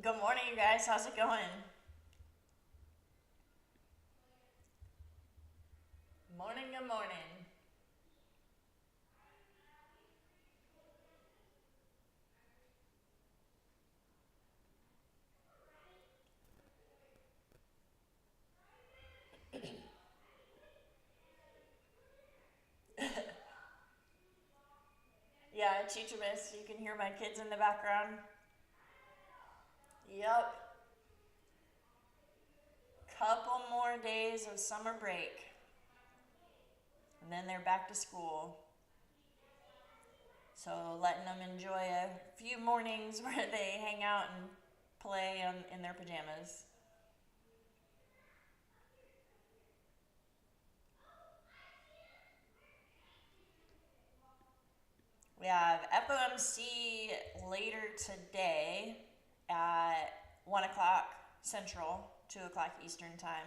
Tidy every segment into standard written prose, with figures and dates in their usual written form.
Good morning, you guys. How's it going? Morning, good morning. Yeah, teacher miss. You can hear my kids in the background. Yep. Couple more days of summer break, and then they're back to school. So letting them enjoy a few mornings where they hang out and play in their pajamas. We have FOMC later today at 1 o'clock Central, 2 o'clock Eastern Time.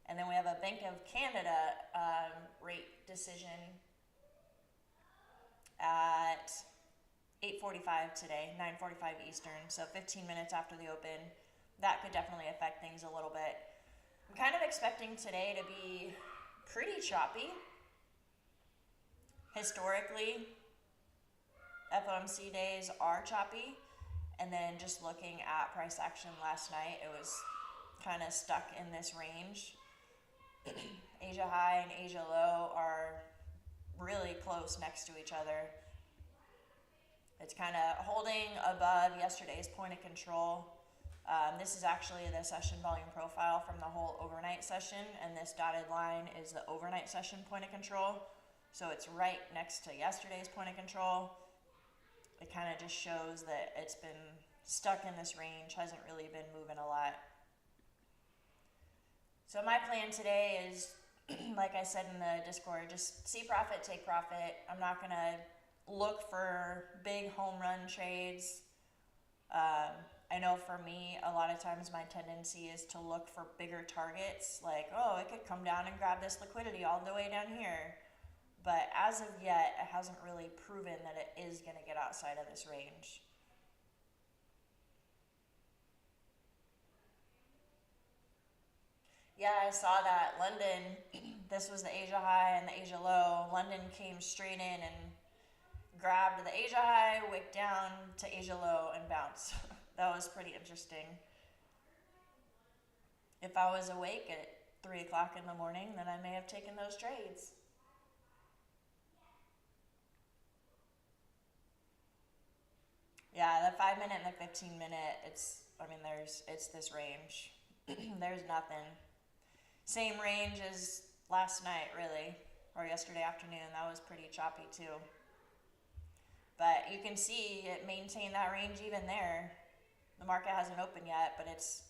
And then we have a Bank of Canada rate decision at 8:45 today, 9:45 Eastern, so 15 minutes after the open. That could definitely affect things a little bit. I'm kind of expecting today to be pretty choppy. Historically, FOMC days are choppy, and then just looking at price action last night, it was kind of stuck in this range. Asia high and Asia low are really close next to each other. It's kind of holding above yesterday's point of control. This is actually the session volume profile from the whole overnight session, and this dotted line is the overnight session point of control. So it's right next to yesterday's point of control. It kind of just shows that it's been stuck in this range, hasn't really been moving a lot. So my plan today is, like I said in the Discord, just see profit, take profit. I'm not going to look for big home run trades. I know for me, a lot of times my tendency is to look for bigger targets, like, oh, it could come down and grab this liquidity all the way down here. But as of yet, it hasn't really proven that it is going to get outside of this range. Yeah, I saw that. London, this was the Asia high and the Asia low. London came straight in and grabbed the Asia high, wicked down to Asia low, and bounced. That was pretty interesting. If I was awake at 3 o'clock in the morning, then I may have taken those trades. Yeah, the 5 minute and the 15 minute, it's this range. There's nothing. Same range as last night, really, or yesterday afternoon. That was pretty choppy too. But you can see it maintained that range even there. The market hasn't opened yet, but it's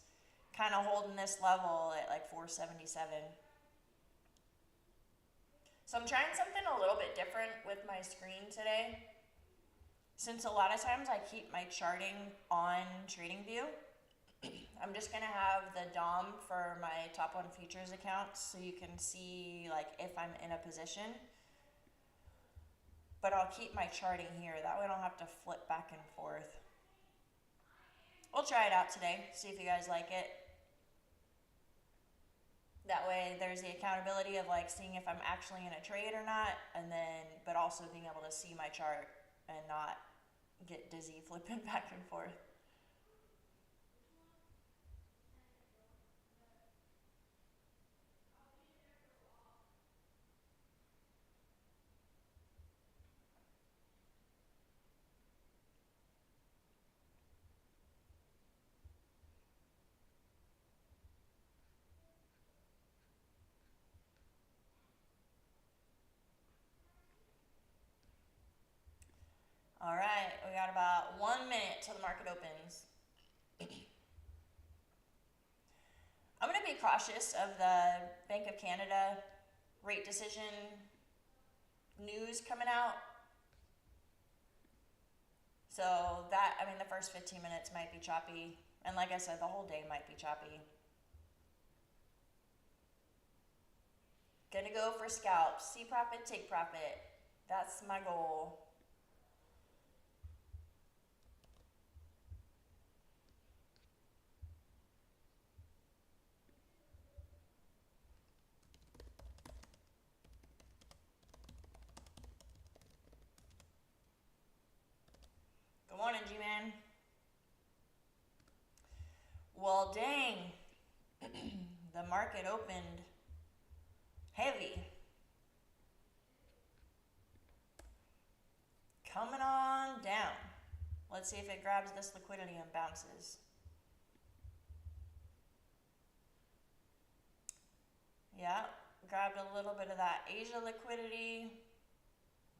kind of holding this level at like 477. So I'm trying something a little bit different with my screen today. Since a lot of times I keep my charting on TradingView, I'm just gonna have the DOM for my top one futures account so you can see like if I'm in a position. But I'll keep my charting here, that way I don't have to flip back and forth. We'll try it out today, see if you guys like it. That way there's the accountability of like seeing if I'm actually in a trade or not, and then but also being able to see my chart and not get dizzy flipping back and forth. All right, we got about 1 minute till the market opens. I'm going to be cautious of the Bank of Canada rate decision news coming out. So that, I mean, the first 15 minutes might be choppy. And like I said, the whole day might be choppy. Gonna go for scalps. See profit, take profit. That's my goal. market opened heavy. Coming on down. Let's see if it grabs this liquidity and bounces. Yeah, grabbed a little bit of that Asia liquidity.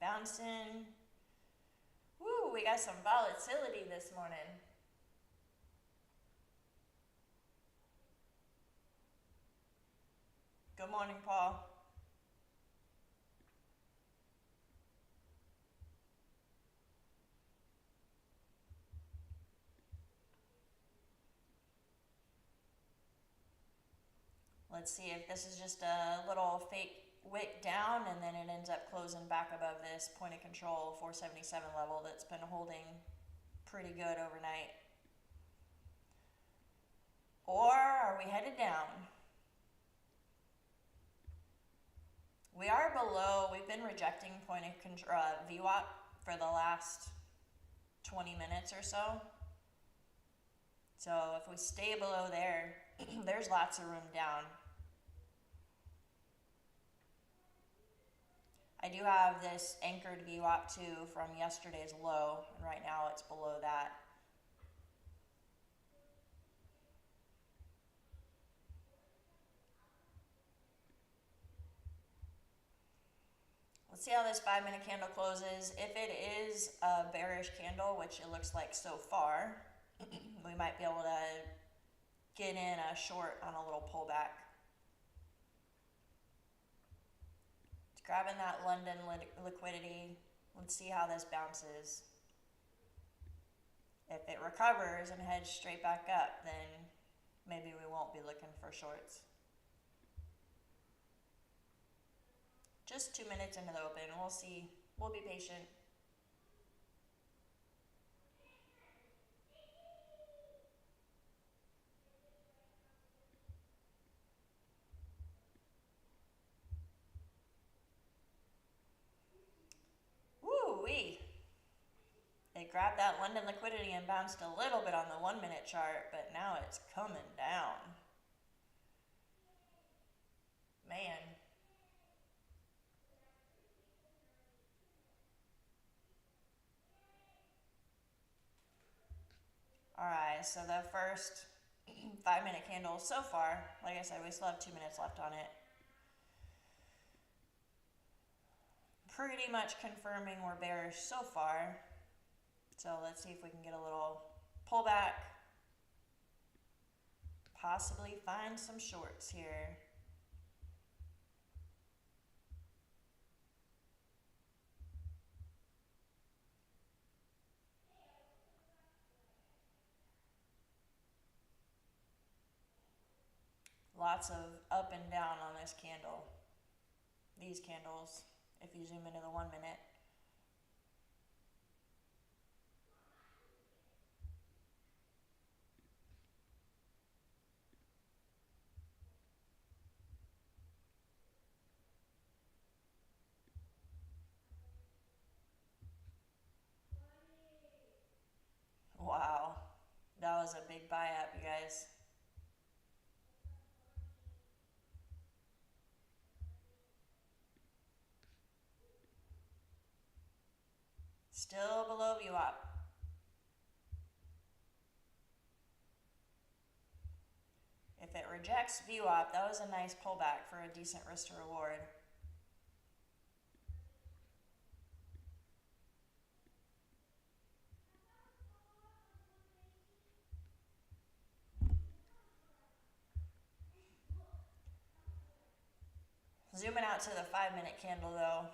Bouncing. Woo, we got some volatility this morning. Good morning, Paul. Let's see if this is just a little fake wick down and then it ends up closing back above this point of control 477 level that's been holding pretty good overnight. Or are we headed down? We are below, we've been rejecting point of control, VWAP for the last 20 minutes or so. So if we stay below there, there's lots of room down. I do have this anchored VWAP too from yesterday's low, and right now it's below that. Let's see how this 5-minute candle closes. If it is a bearish candle, which it looks like so far, we might be able to get in a short on a little pullback. It's grabbing that London liquidity. Let's see how this bounces. If it recovers and heads straight back up, then maybe we won't be looking for shorts. Just 2 minutes into the open. We'll see. We'll be patient. Woo-wee. It grabbed that London liquidity and bounced a little bit on the 1-minute chart, but now it's coming down. Man. Alright, so the first 5-minute candle so far, like I said, we still have 2 minutes left on it. Pretty much confirming we're bearish so far. So let's see if we can get a little pullback. Possibly find some shorts here. Lots of up and down on this candle. These candles, if you zoom into the 1 minute. Wow, that was a big buy up, you guys. Still below VWAP. If it rejects VWAP, that was a nice pullback for a decent risk to reward. Zooming out to the 5-minute candle though,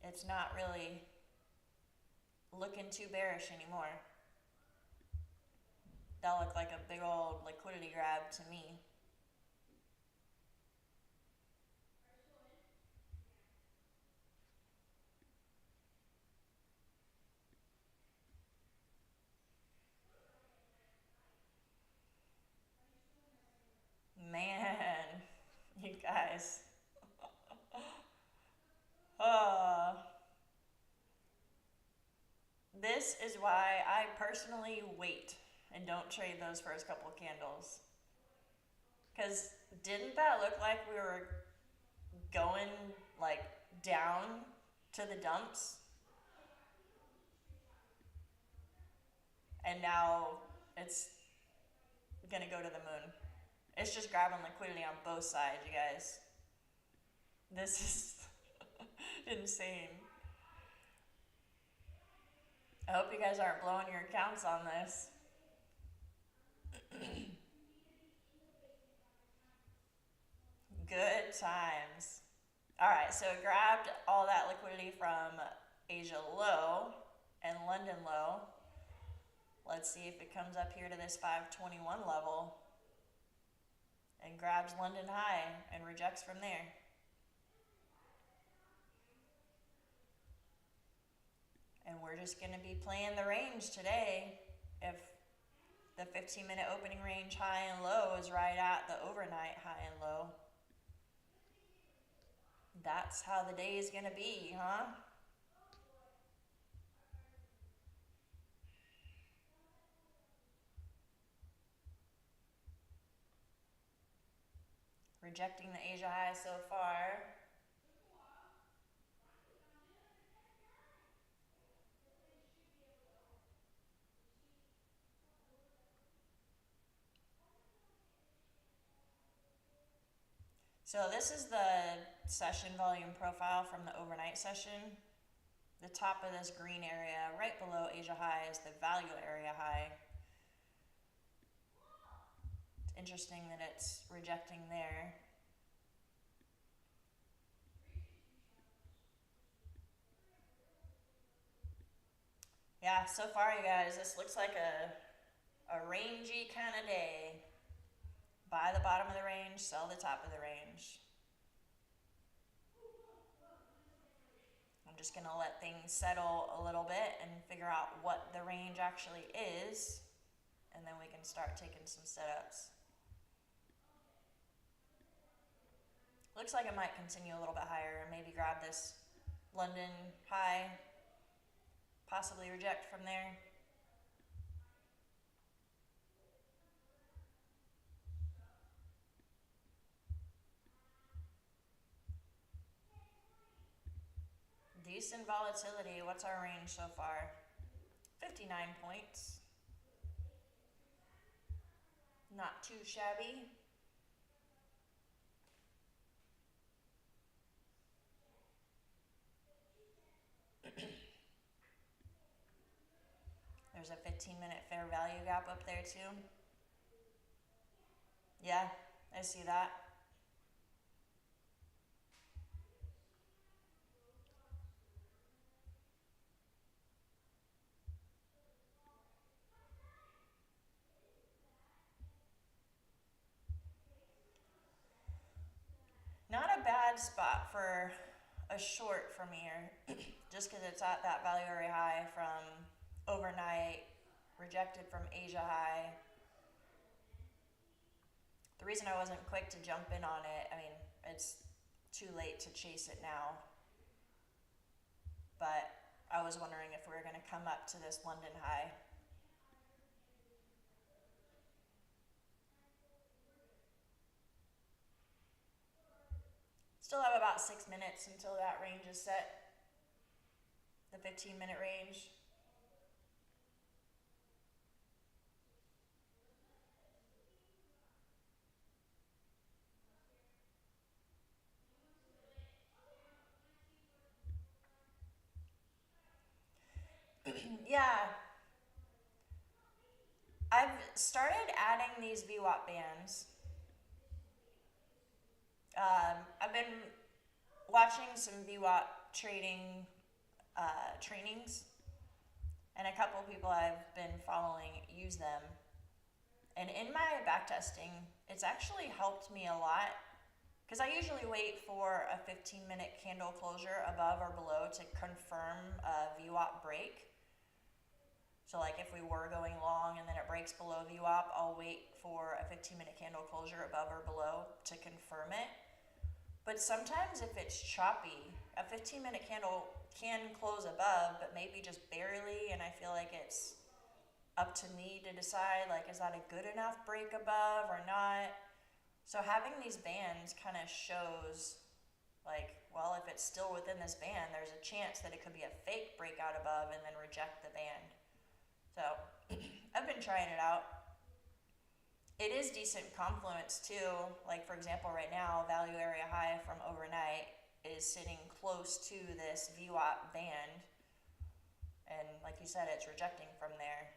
it's not really looking too bearish anymore. That looked like a big old liquidity grab to me. Man, you guys. This is why I personally wait and don't trade those first couple of candles. Because didn't that look like we were going like down to the dumps? And now it's gonna go to the moon. It's just grabbing liquidity on both sides, you guys. This is insane. I hope you guys aren't blowing your accounts on this. Good times. All right, so it grabbed all that liquidity from Asia low and London low. Let's see if it comes up here to this 521 level and grabs London high and rejects from there. And we're just going to be playing the range today. If the 15-minute opening range high and low is right at the overnight high and low, that's how the day is going to be, huh? Rejecting the Asia high so far. So this is the session volume profile from the overnight session. The top of this green area right below Asia high is the value area high. It's interesting that it's rejecting there. Yeah, so far you guys, this looks like a rangy kind of day. Buy the bottom of the range, sell the top of the range. I'm just going to let things settle a little bit and figure out what the range actually is, and then we can start taking some setups. Looks like it might continue a little bit higher and maybe grab this London high, possibly reject from there. Decent volatility. What's our range so far? 59 points. Not too shabby. There's a 15-minute fair value gap up there too. Yeah, I see that. Not a bad spot for a short from here, just because it's at that value area high from overnight, rejected from Asia high. The reason I wasn't quick to jump in on it, I mean, it's too late to chase it now, but I was wondering if we were going to come up to this London high. Still have about 6 minutes until that range is set, the 15-minute range. Yeah, I've started adding these VWAP bands. I've been watching some VWAP trading trainings, and a couple people I've been following use them. And in my backtesting, it's actually helped me a lot, because I usually wait for a 15-minute candle closure above or below to confirm a VWAP break. So like if we were going long and then it breaks below VWAP, I'll wait for a 15-minute candle closure above or below to confirm it. But sometimes if it's choppy, a 15-minute candle can close above, but maybe just barely, and I feel like it's up to me to decide, like, is that a good enough break above or not? So having these bands kind of shows, like, well, if it's still within this band, there's a chance that it could be a fake breakout above and then reject the band. So I've been trying it out. It is decent confluence too. Like, for example, right now, value area high from overnight is sitting close to this VWAP band. And like you said, it's rejecting from there.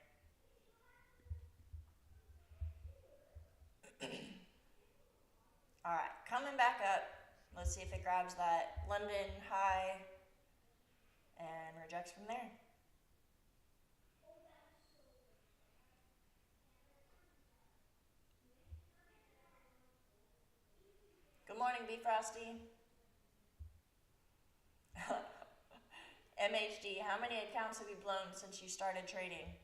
All right, coming back up. Let's see if it grabs that London high and rejects from there. Good morning, B Frosty. MHD, how many accounts have you blown since you started trading?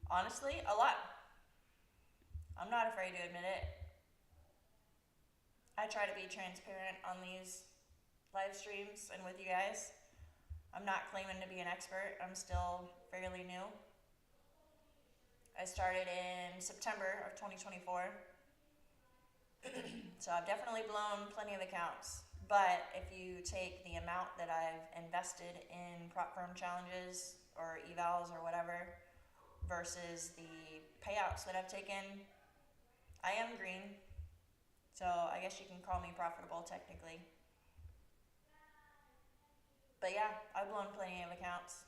Honestly, a lot. I'm not afraid to admit it. I try to be transparent on these live streams and with you guys. I'm not claiming to be an expert. I'm still fairly new. I started in September of 2024. So I've definitely blown plenty of accounts. But if you take the amount that I've invested in prop firm challenges or evals or whatever versus the payouts that I've taken, I am green. So I guess you can call me profitable technically. But yeah, I've blown plenty of accounts.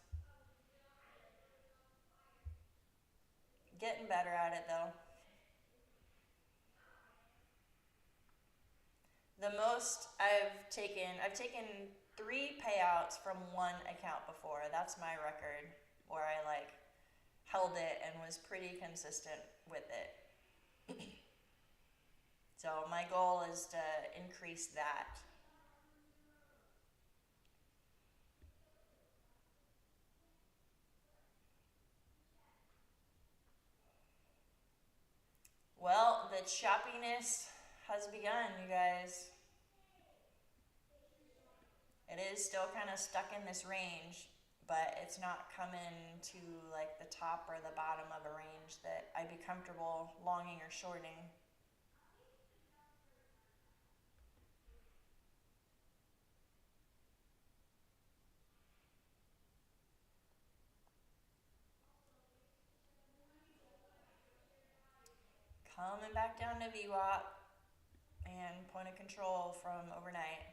Getting better at it though. The most I've taken 3 payouts from one account before. That's my record, where I like held it and was pretty consistent with it. So my goal is to increase that. Well, the choppiness has begun, you guys. It is still kind of stuck in this range, but it's not coming to like the top or the bottom of a range that I'd be comfortable longing or shorting. Coming back down to VWAP and point of control from overnight.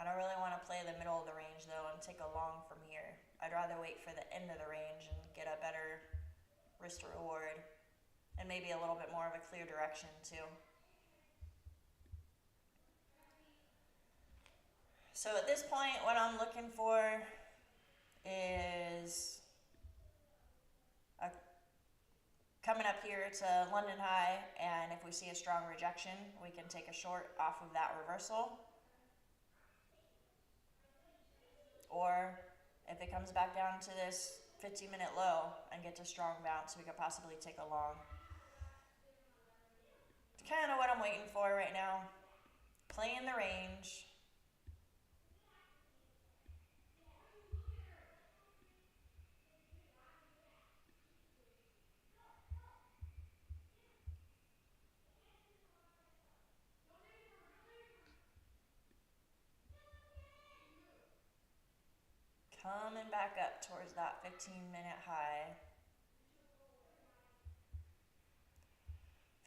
I don't really want to play the middle of the range though and take a long from here. I'd rather wait for the end of the range and get a better risk to reward and maybe a little bit more of a clear direction too. So at this point, what I'm looking for is coming up here to London high, and if we see a strong rejection, we can take a short off of that reversal. Or if it comes back down to this 15-minute low and gets a strong bounce, we could possibly take a long. It's kind of what I'm waiting for right now. Playing the range. Coming back up towards that 15-minute high.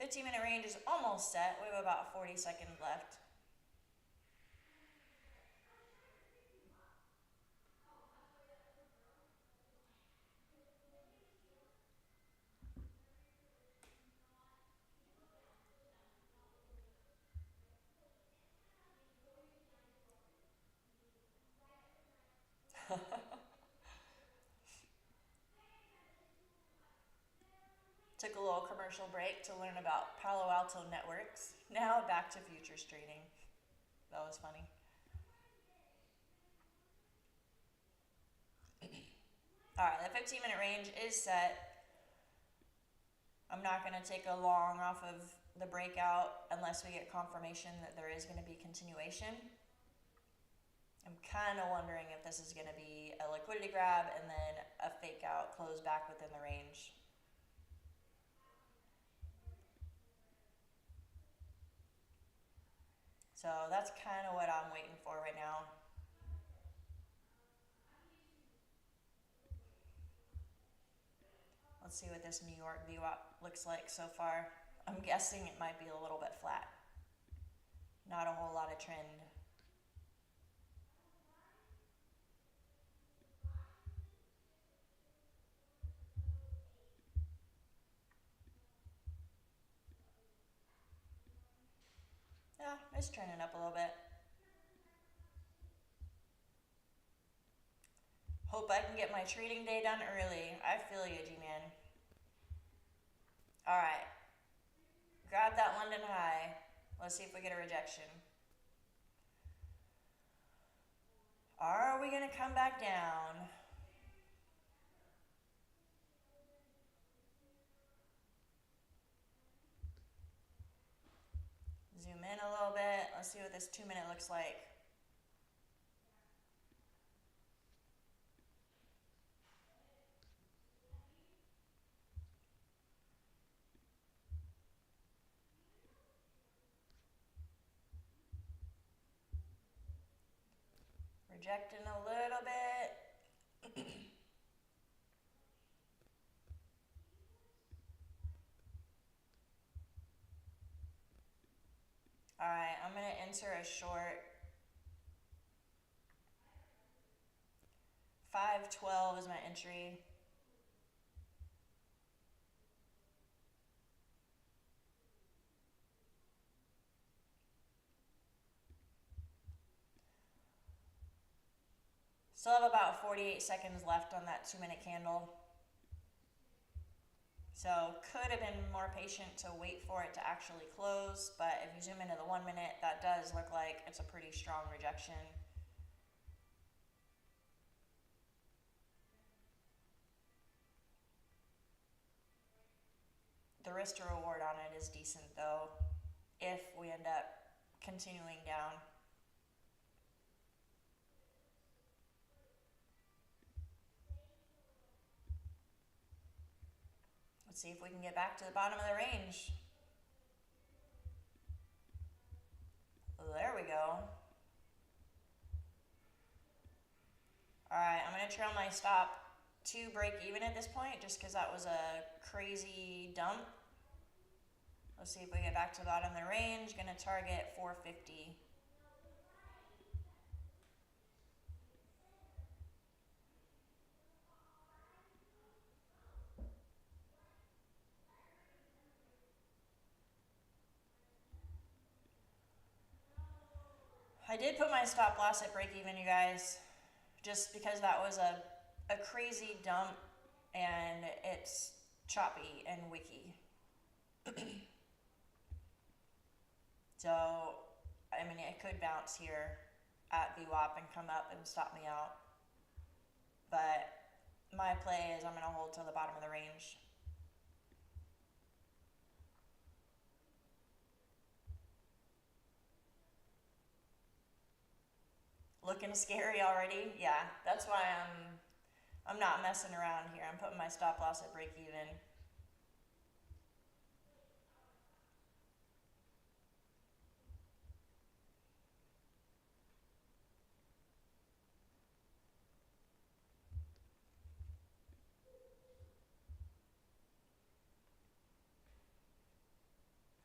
15-minute range is almost set. We have about 40 seconds left. Took a little commercial break to learn about Palo Alto networks. Now back to futures trading. That was funny. Alright, the 15-minute range is set. I'm not going to take a long off of the breakout unless we get confirmation that there is going to be continuation. I'm kind of wondering if this is going to be a liquidity grab and then a fake out, close back within the range. So that's kind of what I'm waiting for right now. Let's see what this New York VWAP looks like so far. I'm guessing it might be a little bit flat. Not a whole lot of trend. Yeah, it's trending up a little bit. Hope I can get my trading day done early. I feel you, G-Man. Alright. Grab that London high. Let's see if we get a rejection. Are we going to come back down? Zoom in a little bit. Let's see what this 2 minute looks like. Rejecting a little bit. Alright, I'm going to enter a short. 512 is my entry. Still have about 48 seconds left on that 2 minute candle. So could have been more patient to wait for it to actually close, but if you zoom into the 1 minute, that does look like it's a pretty strong rejection. The risk to reward on it is decent though, if we end up continuing down. Let's see if we can get back to the bottom of the range. There we go. Alright, I'm going to trail my stop to break even at this point, just because that was a crazy dump. Let's see if we get back to the bottom of the range. Going to target 450. I did put my stop loss at break even, you guys, just because that was a crazy dump and it's choppy and wicky. So, I mean, it could bounce here at VWAP and come up and stop me out. But my play is I'm going to hold till the bottom of the range. Looking scary already? Yeah, that's why I'm not messing around here. I'm putting my stop loss at break even.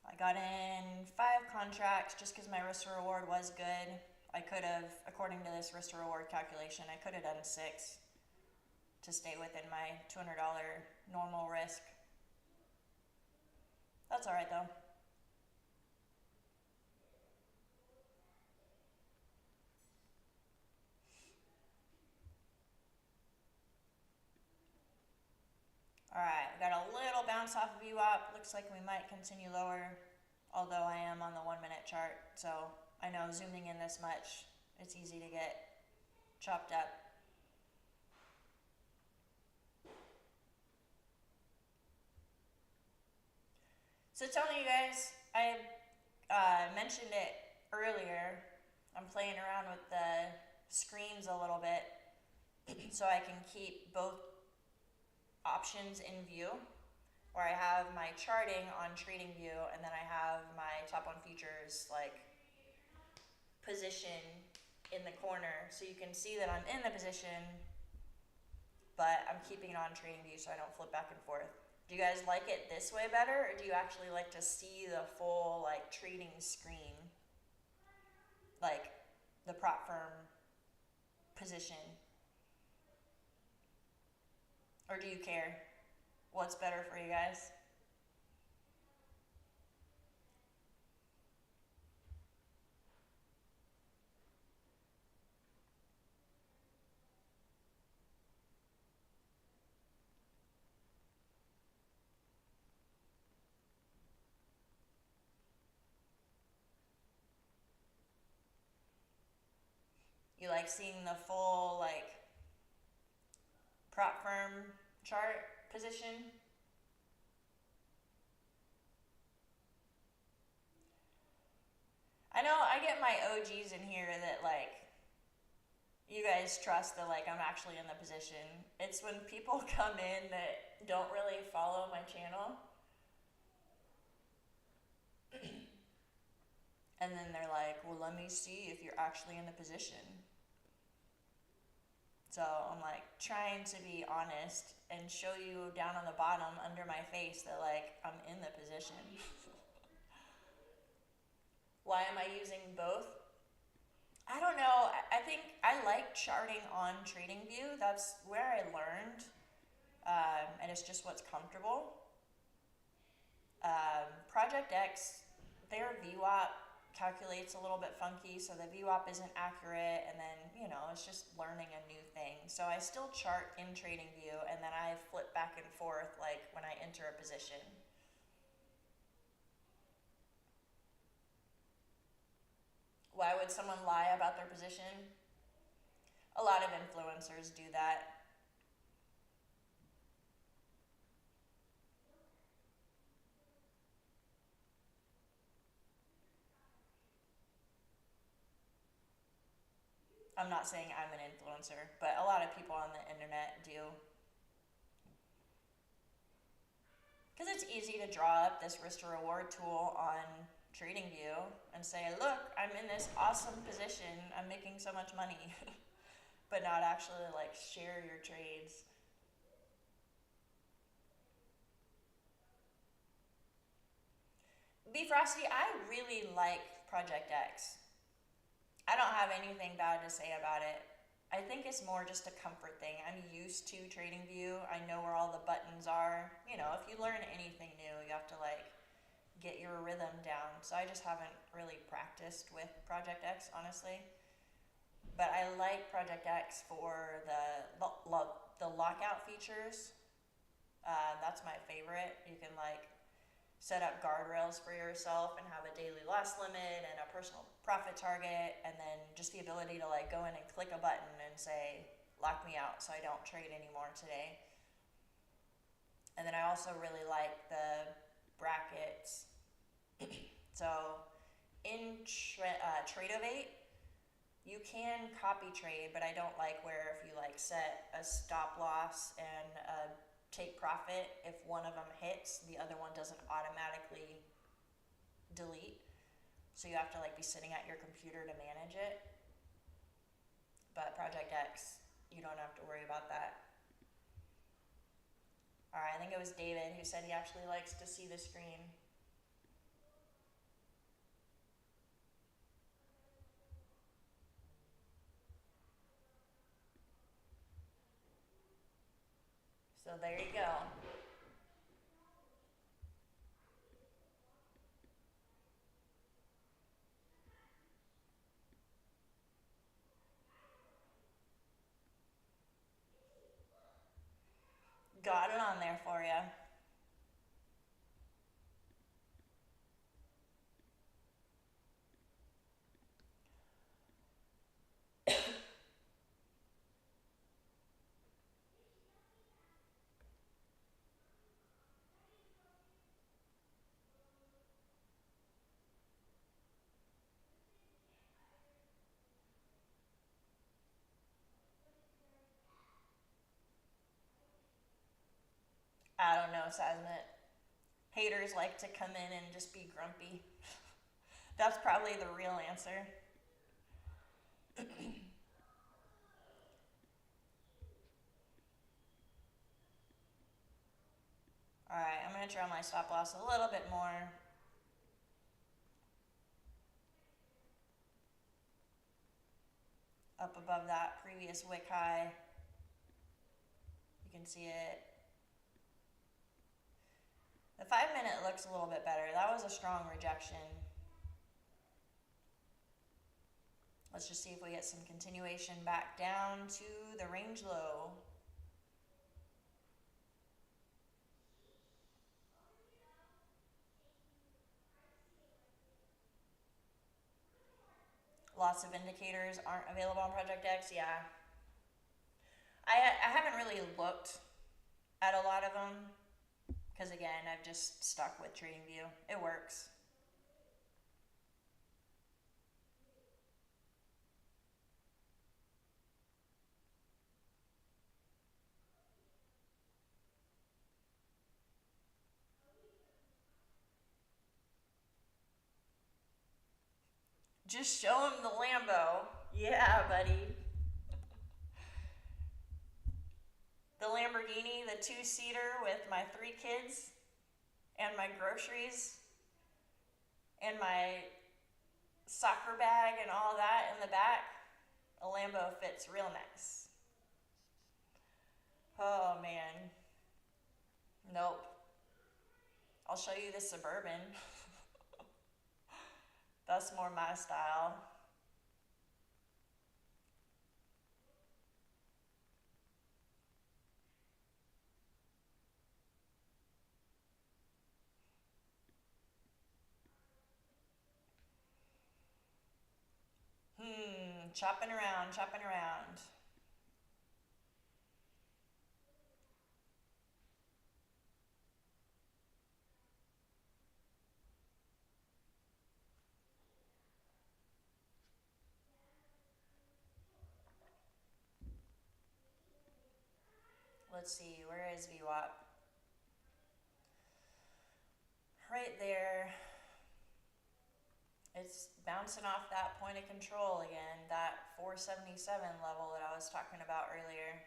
I got in 5 contracts just because my risk to reward was good. I could have, according to this risk to reward calculation, I could have done 6 to stay within my $200 normal risk. That's alright though. Alright, we got a little bounce off of VWAP. Looks like we might continue lower, although I am on the 1 minute chart, so I know zooming in this much, it's easy to get chopped up. So telling you guys, I mentioned it earlier, I'm playing around with the screens a little bit so I can keep both options in view, where I have my charting on trading view and then I have my top on futures like position in the corner, so you can see that I'm in the position, but I'm keeping it on trading view so I don't flip back and forth. Do you guys like it this way better, or do you actually like to see the full like trading screen, like the prop firm position? Or do you care? What's better for you guys? You like seeing the full like prop firm chart position? I know I get my OGs in here that like you guys trust that like I'm actually in the position. It's when people come in that don't really follow my channel and then they're like, well, let me see if you're actually in the position. So I'm like trying to be honest and show you down on the bottom under my face that like I'm in the position. Why am I using both? I don't know. I think I like charting on TradingView. That's where I learned, and it's just what's comfortable. Project X, their VWAP calculates a little bit funky, so the VWAP isn't accurate, and then, you know, it's just learning a new thing. So I still chart in TradingView, and then I flip back and forth like when I enter a position. Why would someone lie about their position? A lot of influencers do that. I'm not saying I'm an influencer, but a lot of people on the internet do. Because it's easy to draw up this risk to reward tool on TradingView and say, look, I'm in this awesome position, I'm making so much money, but not actually like share your trades. B Frosty, I really like Project X. I don't have anything bad to say about it. I think it's more just a comfort thing. I'm used to TradingView. I know where all the buttons are. You know, if you learn anything new, you have to like get your rhythm down. So I just haven't really practiced with Project X, honestly. But I like Project X for the lockout features. That's my favorite. You can like set up guardrails for yourself and have a daily loss limit and a personal profit target, and then just the ability to like go in and click a button and say, lock me out so I don't trade anymore today. And then I also really like the brackets. So in Tradeovate, you can copy trade, but I don't like where if you like set a stop loss and a take profit, if one of them hits, the other one doesn't automatically delete. So you have to like be sitting at your computer to manage it. But Project X, you don't have to worry about that. All right, I think it was David who said he actually likes to see the screen. So there you go. Got it on there for you. I don't know, Sasmit. Haters like to come in and just be grumpy. That's probably the real answer. Alright, I'm going to try my stop loss a little bit more. Up above that previous wick high. You can see it. The 5-minute looks a little bit better. That was a strong rejection. Let's just see if we get some continuation back down to the range low. Lots of indicators aren't available on Project X. Yeah. I haven't really looked at a lot of them because, again, I've just stuck with TradingView. It works. Just show him the Lambo. Yeah, buddy. The Lamborghini, the 2-seater with my 3 kids and my groceries and my soccer bag and all that in the back. A Lambo fits real nice. Oh man. Nope. I'll show you the Suburban. That's more my style. Chopping around, chopping around. Let's see, where is VWAP? Right there. It's bouncing off that point of control again, that 477 level that I was talking about earlier.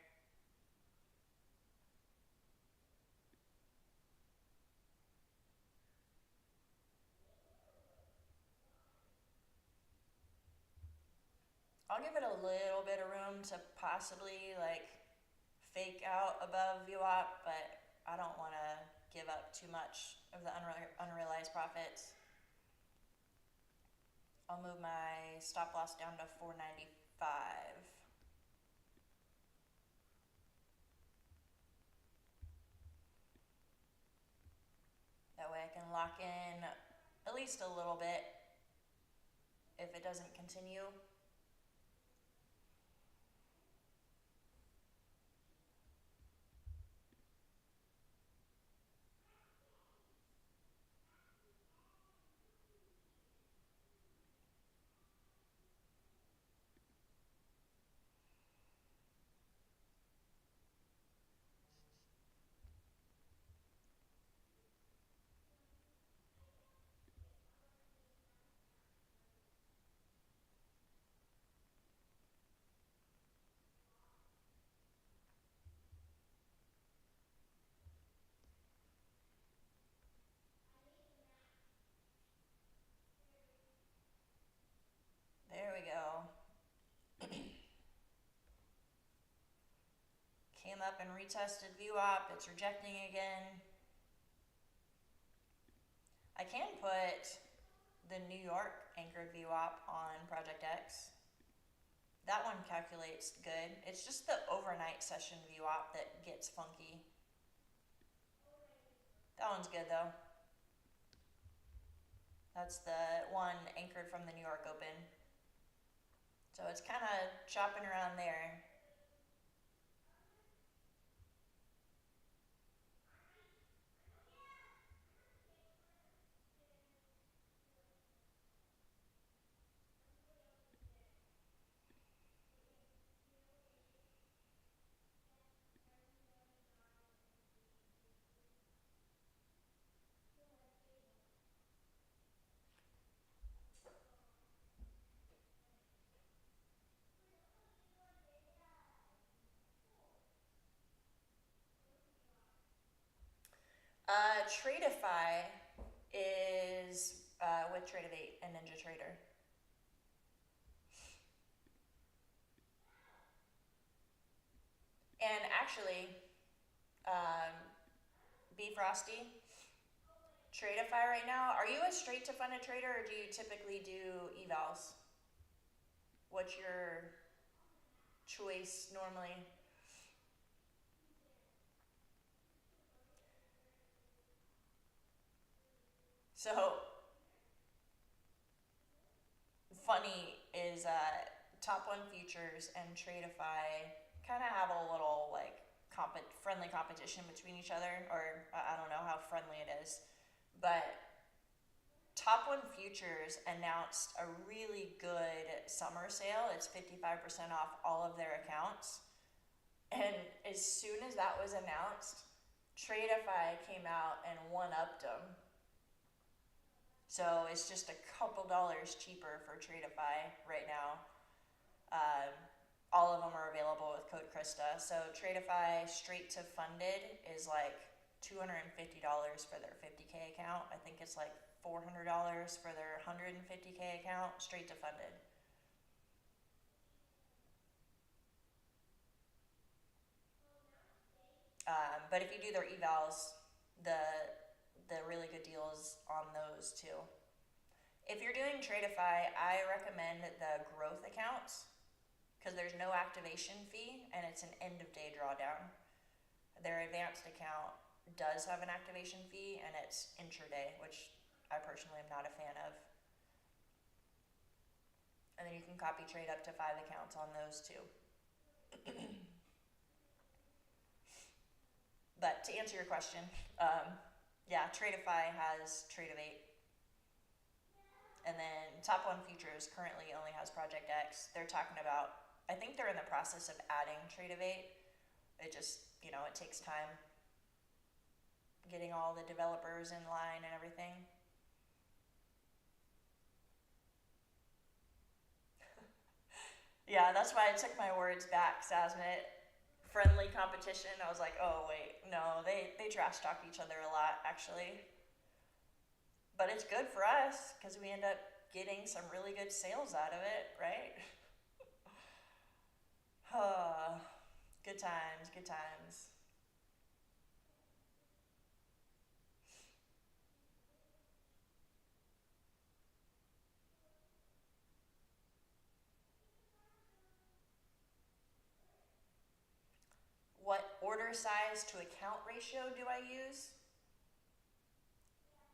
I'll give it a little bit of room to possibly like fake out above VWAP, but I don't want to give up too much of the unrealized profits. I'll move my stop loss down to 495. That way I can lock in at least a little bit if it doesn't continue. There we go. Came up and retested VWAP. It's rejecting again. I can put the New York anchored VWAP on Project X. That one calculates good. It's just the overnight session VWAP that gets funky. That one's good though. That's the one anchored from the New York Open. So it's kind of chopping around there. Tradeify is with Trade8 and NinjaTrader. And actually, Be Frosty, Tradeify right now, are you a straight to funded trader or do you typically do evals? What's your choice normally? So funny is Top One Futures and Tradeify kind of have a little like friendly competition between each other, or I don't know how friendly it is, but Top One Futures announced a really good summer sale. It's 55% off all of their accounts. And as soon as that was announced, Tradeify came out and one-upped them. So it's just a couple dollars cheaper for Tradeify right now. All of them are available with code Krista. So Tradeify straight to funded is like $250 for their 50K account. I think it's like $400 for their 150K account, straight to funded. But if you do their evals, the really good deals on those too. If you're doing Tradeify, I recommend the growth accounts because there's no activation fee and it's an end of day drawdown. Their advanced account does have an activation fee and it's intraday, which I personally am not a fan of. And then you can copy trade up to 5 accounts on those too. But to answer your question, yeah, Tradeify has Trade8. And then Top One Futures currently only has Project X. They're talking about, I think they're in the process of adding Trade8. It just, it takes time getting all the developers in line and everything. Yeah, that's why I took my words back, Sasmit. Friendly competition. I was like, oh wait, no, they trash talk each other a lot, actually. But it's good for us because we end up getting some really good sales out of it, right? Good times, good times. What order size to account ratio do I use?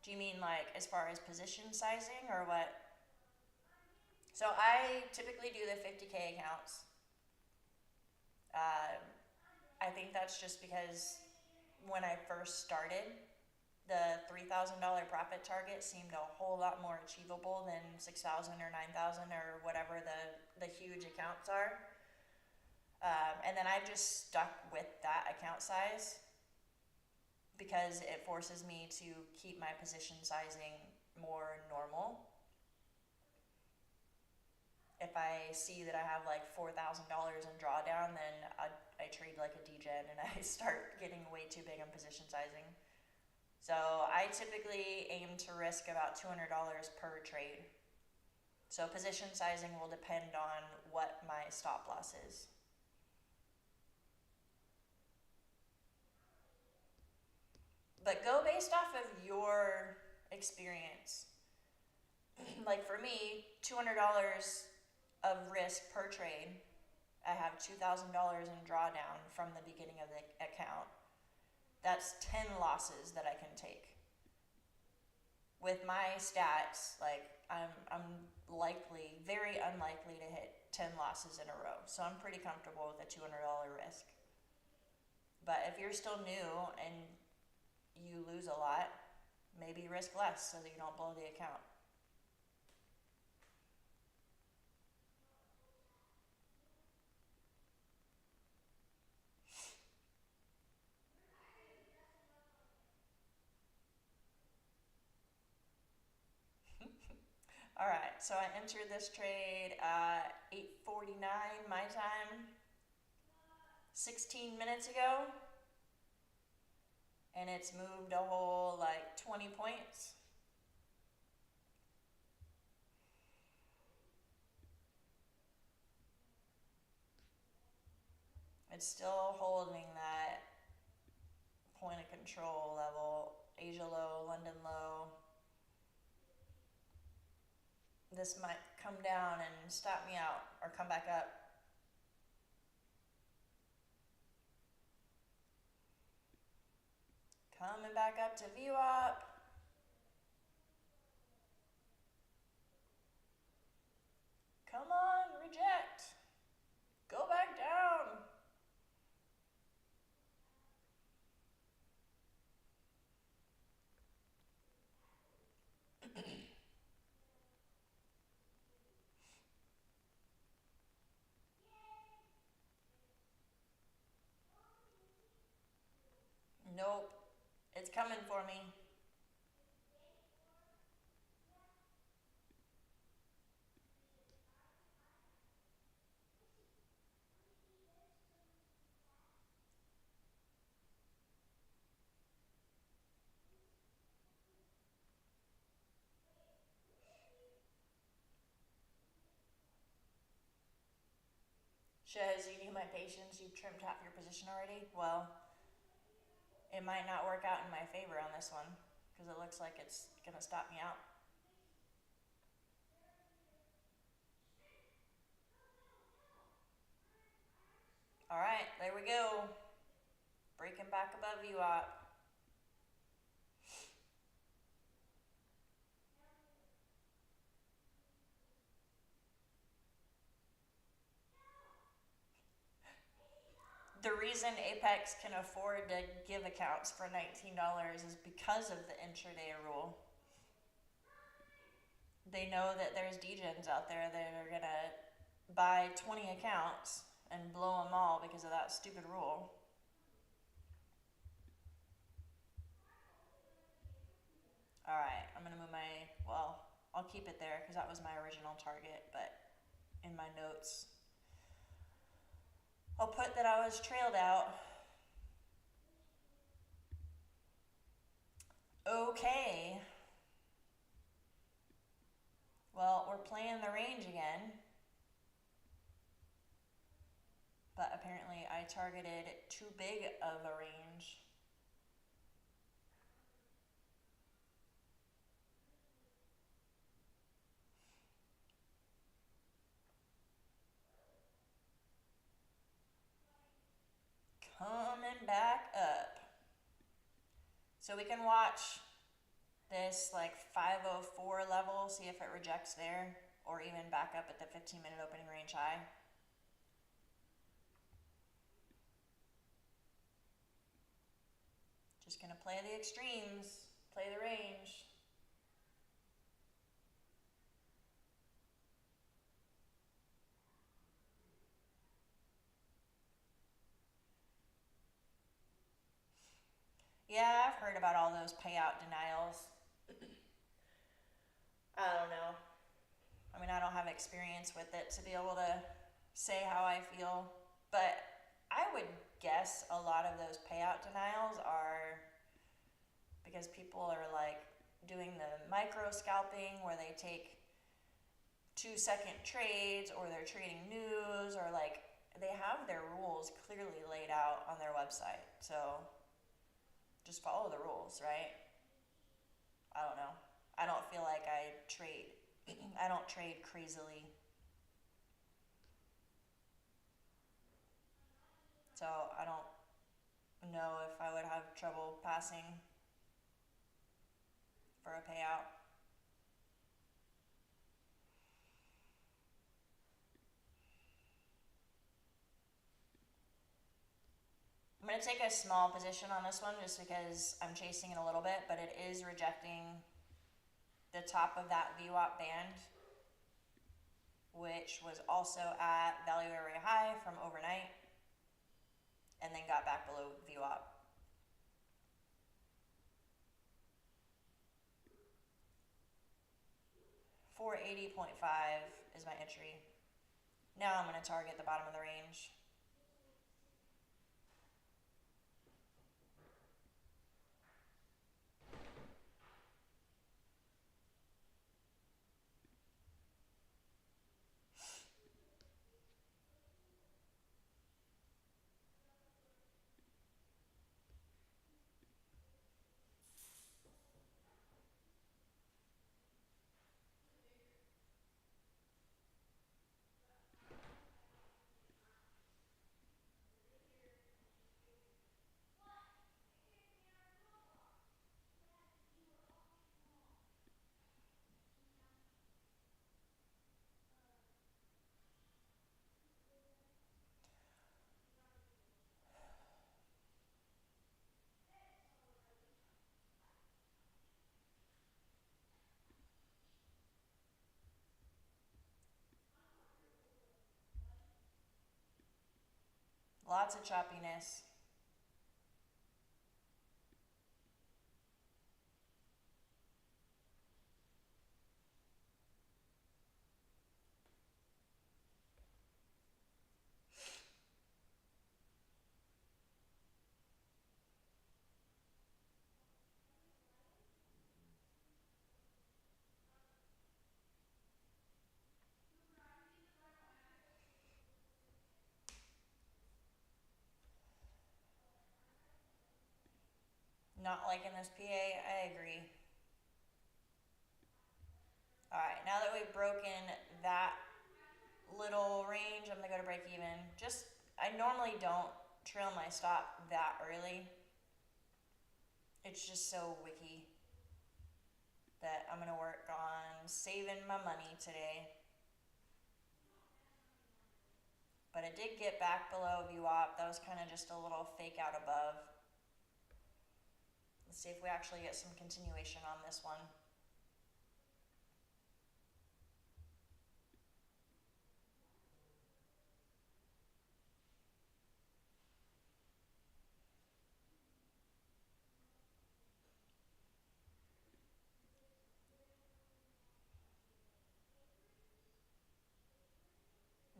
Do you mean like as far as position sizing or what? So I typically do the 50K accounts. I think that's just because when I first started, the $3,000 profit target seemed a whole lot more achievable than 6,000 or 9,000 or whatever the huge accounts are. And then I've just stuck with that account size because it forces me to keep my position sizing more normal. If I see that I have like $4,000 in drawdown, then I trade like a degen and I start getting way too big on position sizing. So I typically aim to risk about $200 per trade. So position sizing will depend on what my stop loss is. But go based off of your experience. Like for me, $200 of risk per trade. I have $2,000 in drawdown from the beginning of the account. That's 10 losses that I can take. With my stats, like I'm likely, very unlikely to hit 10 losses in a row. So I'm pretty comfortable with a $200 risk. But if you're still new and you lose a lot, maybe risk less so that you don't blow the account. All right, so I entered this trade at 8:49 my time, 16 minutes ago. and it's moved a whole like 20 points. It's still holding that point of control level. Asia low, London low. This might come down and stop me out or come back up. Coming back up to VWAP. Come on, reject. Go back down. Nope. It's coming for me. Shows you knew my patience. You've trimmed half your position already. Well, it might not work out in my favor on this one because it looks like it's gonna stop me out. All right, there we go. Breaking back above VWAP. The reason Apex can afford to give accounts for $19 is because of the intraday rule. They know that there's degens out there that are gonna buy 20 accounts and blow them all because of that stupid rule. Alright, I'm gonna move my, well, I'll keep it there because that was my original target, but in my notes I'll put that I was trailed out. Okay. Well, we're playing the range again. But apparently I targeted too big of a range. Coming back up. So we can watch this like 504 level, see if it rejects there, or even back up at the 15-minute opening range high. Just gonna play the extremes, play the range. Yeah, I've heard about all those payout denials. I don't know. I mean, I don't have experience with it to be able to say how I feel, but I would guess a lot of those payout denials are because people are like doing the micro scalping where they take 2-second trades, or they're trading news, or like they have their rules clearly laid out on their website. So just follow the rules, right? I don't know. I don't feel like I trade. I don't trade crazily. So I don't know if I would have trouble passing for a payout. I'm going to take a small position on this one just because I'm chasing it a little bit, but it is rejecting the top of that VWAP band, which was also at value area high from overnight, and then got back below VWAP. $480.5 is my entry. Now I'm going to target the bottom of the range. Lots of choppiness. Not liking this PA, I agree. Alright, now that we've broken that little range, I'm gonna go to break even. I normally don't trail my stop that early. It's just so wicky that I'm gonna work on saving my money today. But it did get back below VWAP. That was kind of just a little fake out above. Let's see if we actually get some continuation on this one.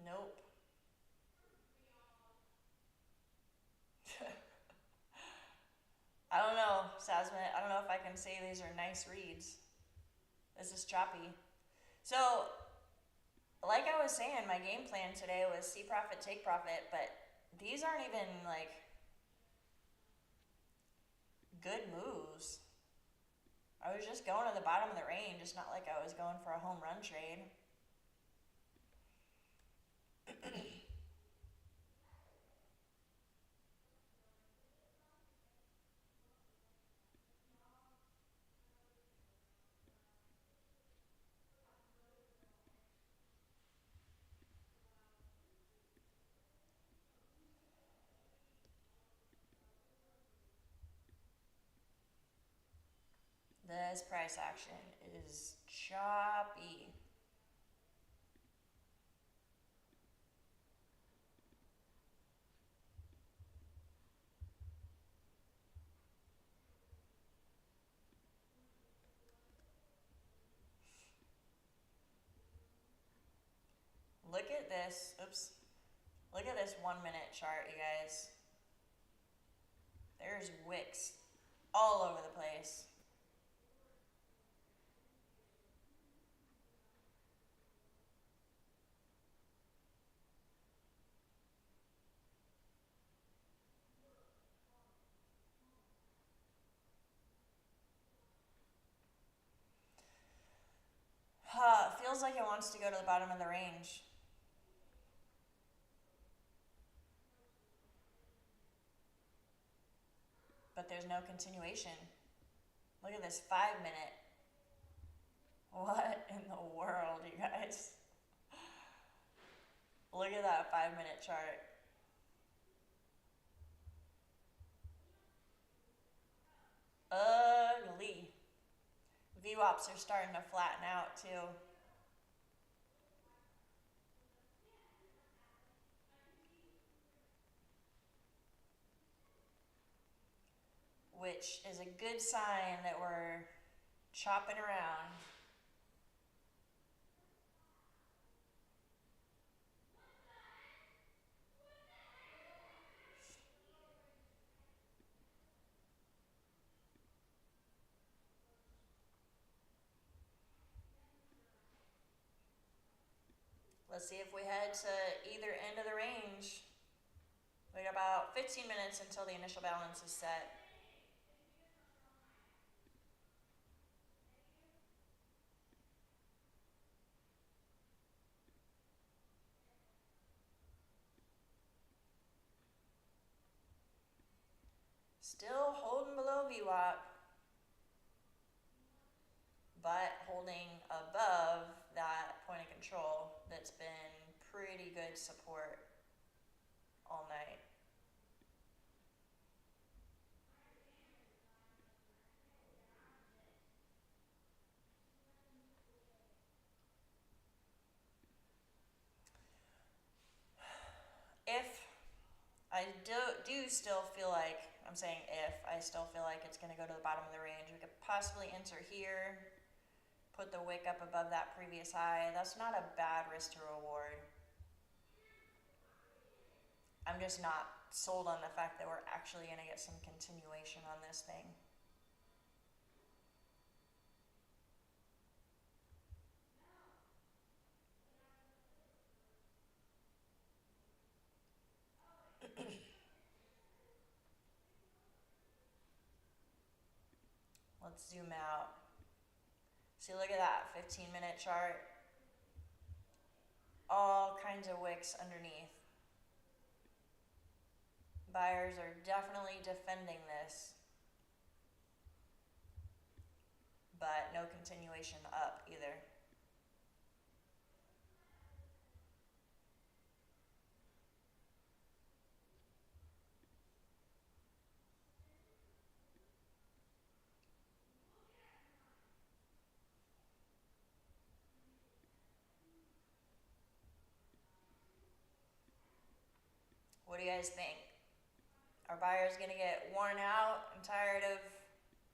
Nope. I don't know, Sasmit. I don't know if I can say these are nice reads. This is choppy. So, like I was saying, my game plan today was see profit, take profit, but these aren't even like good moves. I was just going to the bottom of the range. It's not like I was going for a home run trade. This price action is choppy. Look at this. Oops. Look at this 1 minute chart, you guys. There's wicks all over the place. Feels like it wants to go to the bottom of the range. But there's no continuation. Look at this 5 minute. What in the world, you guys? Look at that 5 minute chart. Ugly. VWAPs are starting to flatten out too. Which is a good sign that we're chopping around. Let's see if we head to either end of the range. We got about 15 minutes until the initial balance is set. Still holding below VWAP, but holding above that point of control that's been pretty good support all night. If I do still feel like, I'm saying if, I still feel like it's going to go to the bottom of the range. We could possibly enter here, put the wick up above that previous high. That's not a bad risk to reward. I'm just not sold on the fact that we're actually going to get some continuation on this thing. Let's zoom out. See, look at that 15-minute chart. All kinds of wicks underneath. Buyers are definitely defending this, but no continuation up either. What do you guys think? Are buyers going to get worn out and tired of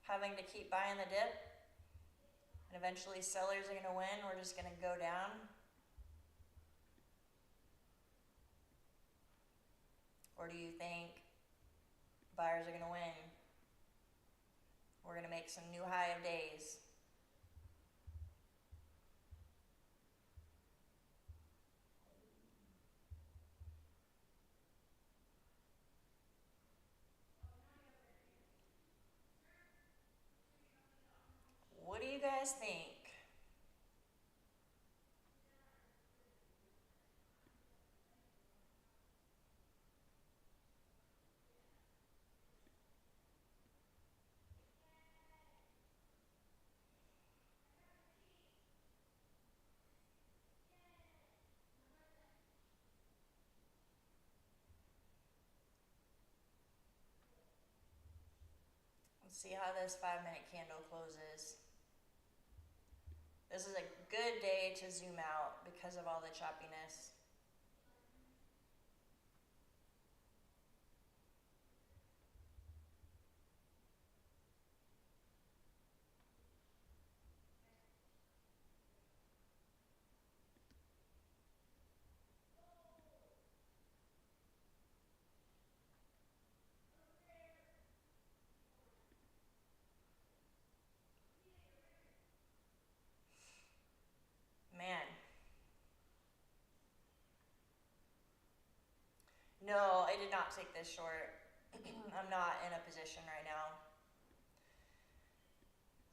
having to keep buying the dip? And eventually sellers are going to win, we're just going to go down? Or do you think buyers are going to win? We're going to make some new high of days. What do you guys think? Let's see how this 5-minute candle closes. This is a good day to zoom out because of all the choppiness. Man. No, I did not take this short. I'm not in a position right now.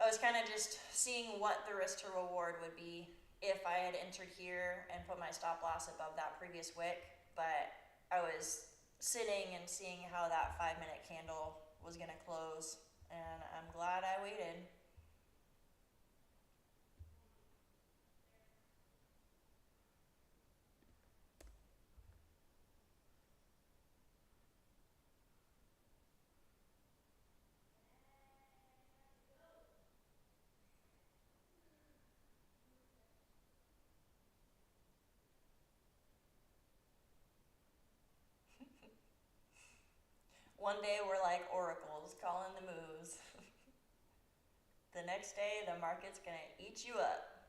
I was kind of just seeing what the risk to reward would be if I had entered here and put my stop loss above that previous wick, but I was sitting and seeing how that 5-minute candle was going to close, and I'm glad I waited. One day we're like oracles calling the moves. The next day the market's going to eat you up.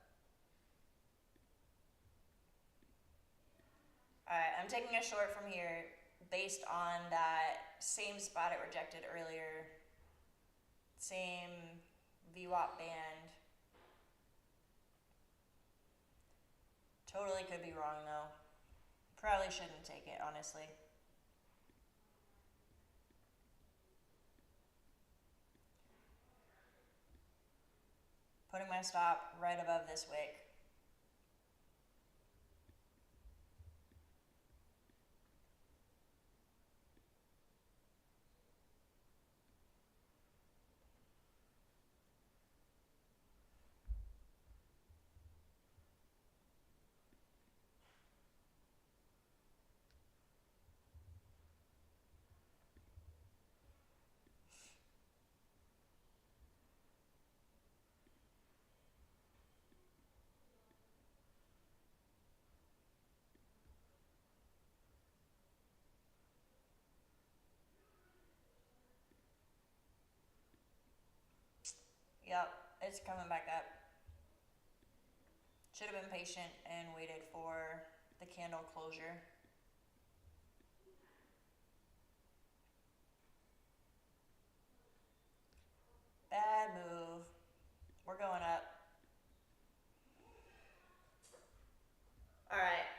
Alright, I'm taking a short from here based on that same spot it rejected earlier. Same VWAP band. Totally could be wrong though. Probably shouldn't take it, honestly. Putting my stop right above this wick. Yep, it's coming back up. Should have been patient and waited for the candle closure. Bad move. We're going up. Alright.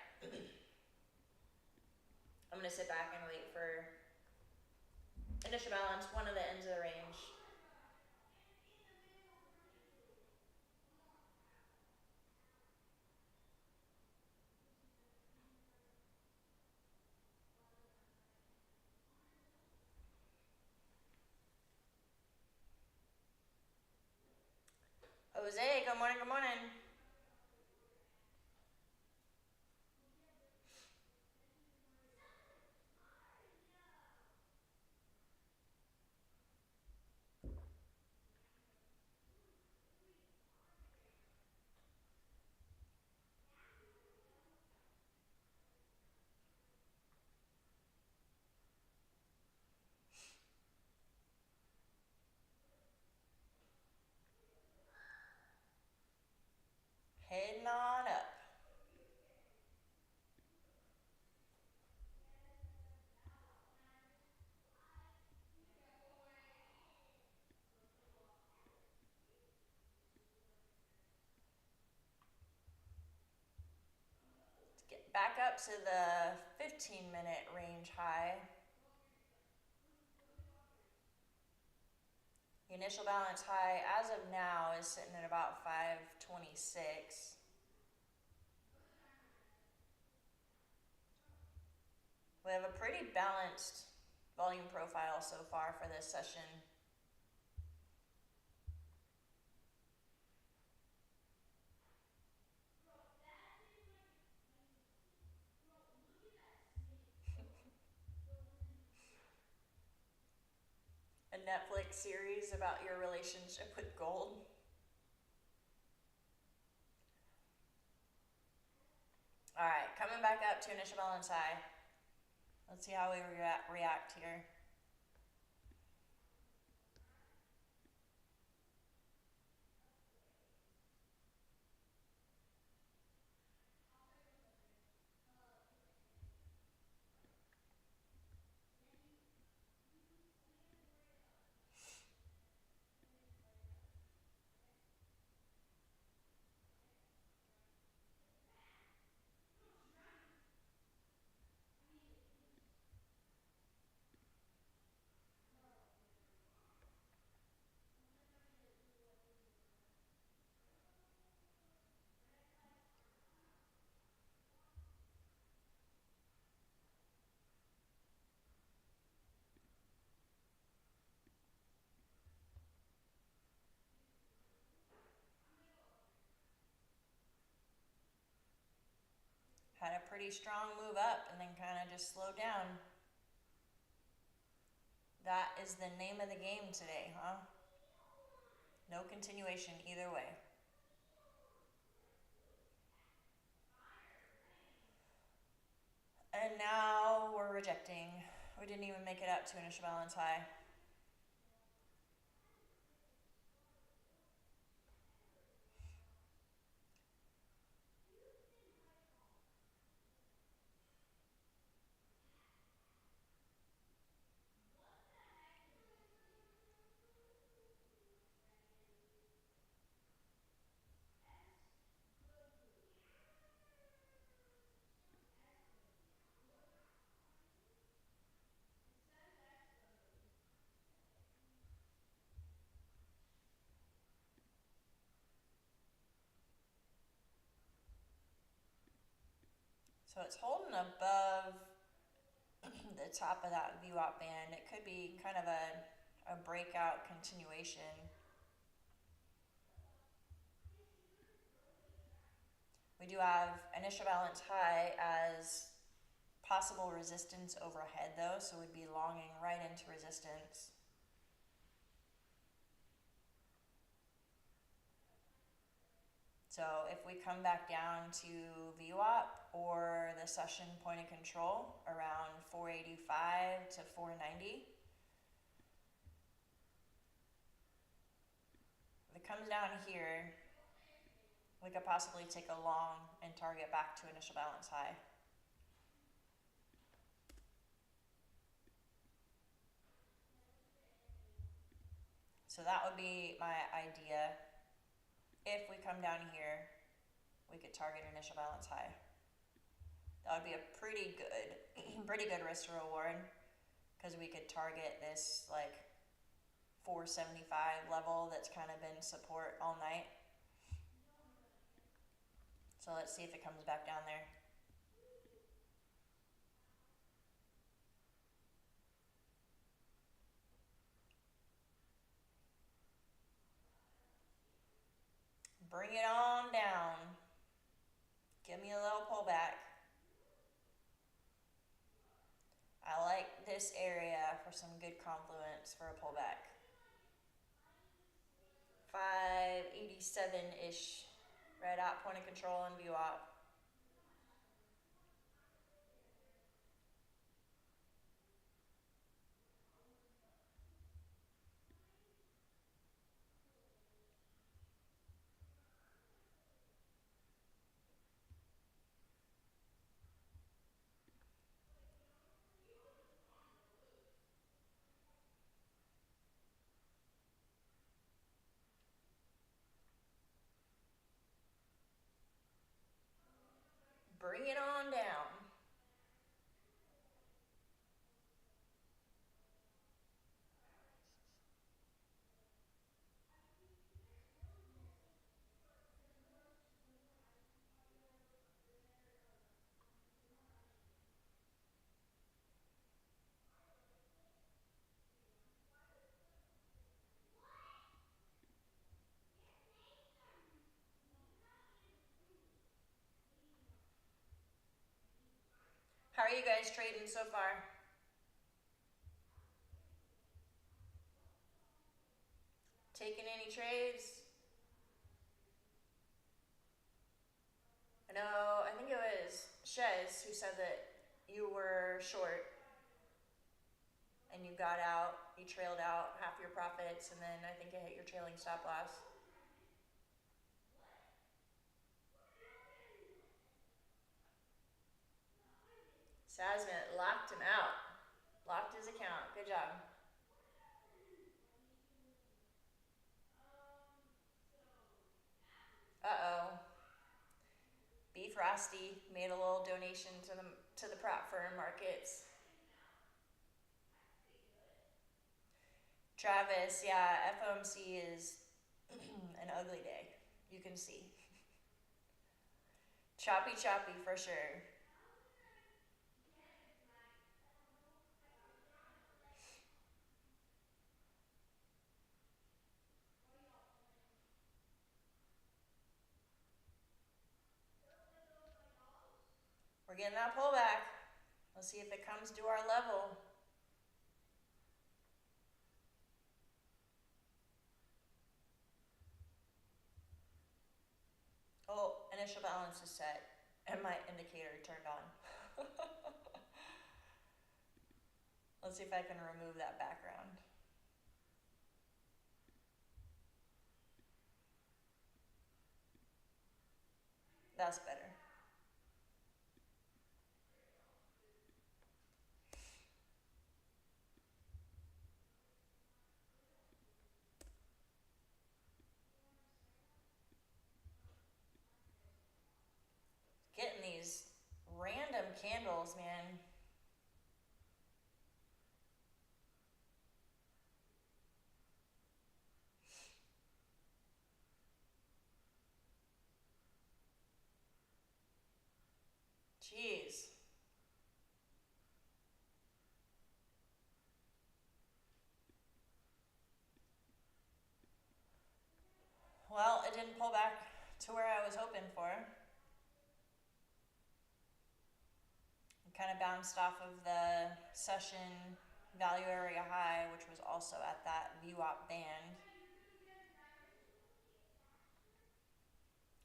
I'm going to sit back and wait for initial balance, one of the ends of the range. Jose, good morning, good morning. Heading on up. Let's get back up to the 15-minute range high. The initial balance high as of now is sitting at about 526. We have a pretty balanced volume profile so far for this session. A Netflix series about your relationship with gold. Alright, coming back up to initial balance high. Let's see how we react here. Had a pretty strong move up and then kind of just slowed down. That is the name of the game today, huh? No continuation either way. And now we're rejecting. We didn't even make it up to initial balance high. So it's holding above the top of that VWAP band. It could be kind of a breakout continuation. We do have initial balance high as possible resistance overhead though, so we'd be longing right into resistance. So if we come back down to VWAP or the session point of control around 485 to 490, the it comes down here, we could possibly take a long and target back to initial balance high. So that would be my idea. If we come down here, we could target initial balance high. That would be a pretty good risk to reward, because we could target this like 475 level that's kind of been support all night. So let's see if it comes back down there. Bring it on down. Give me a little pullback. I like this area for some good confluence for a pullback. 587-ish, right at point of control and VWAP. Bring it on down. How are you guys trading so far? Taking any trades? No, I think it was Shez who said that you were short and you got out, you trailed out half your profits, and then I think it hit your trailing stop loss. Sazman locked him out. Locked his account. Good job. Uh-oh. B Frosty made a little donation to the prop firm markets. Travis, yeah, FOMC is an ugly day. You can see. Choppy for sure. We're getting that pullback. Let's see if it comes to our level. Oh, initial balance is set and my indicator turned on. Let's see if I can remove that background. That's better. Getting these random candles, man. Jeez. Well, it didn't pull back to where I was hoping for. It kind of bounced off of the session value area high, which was also at that VWAP band.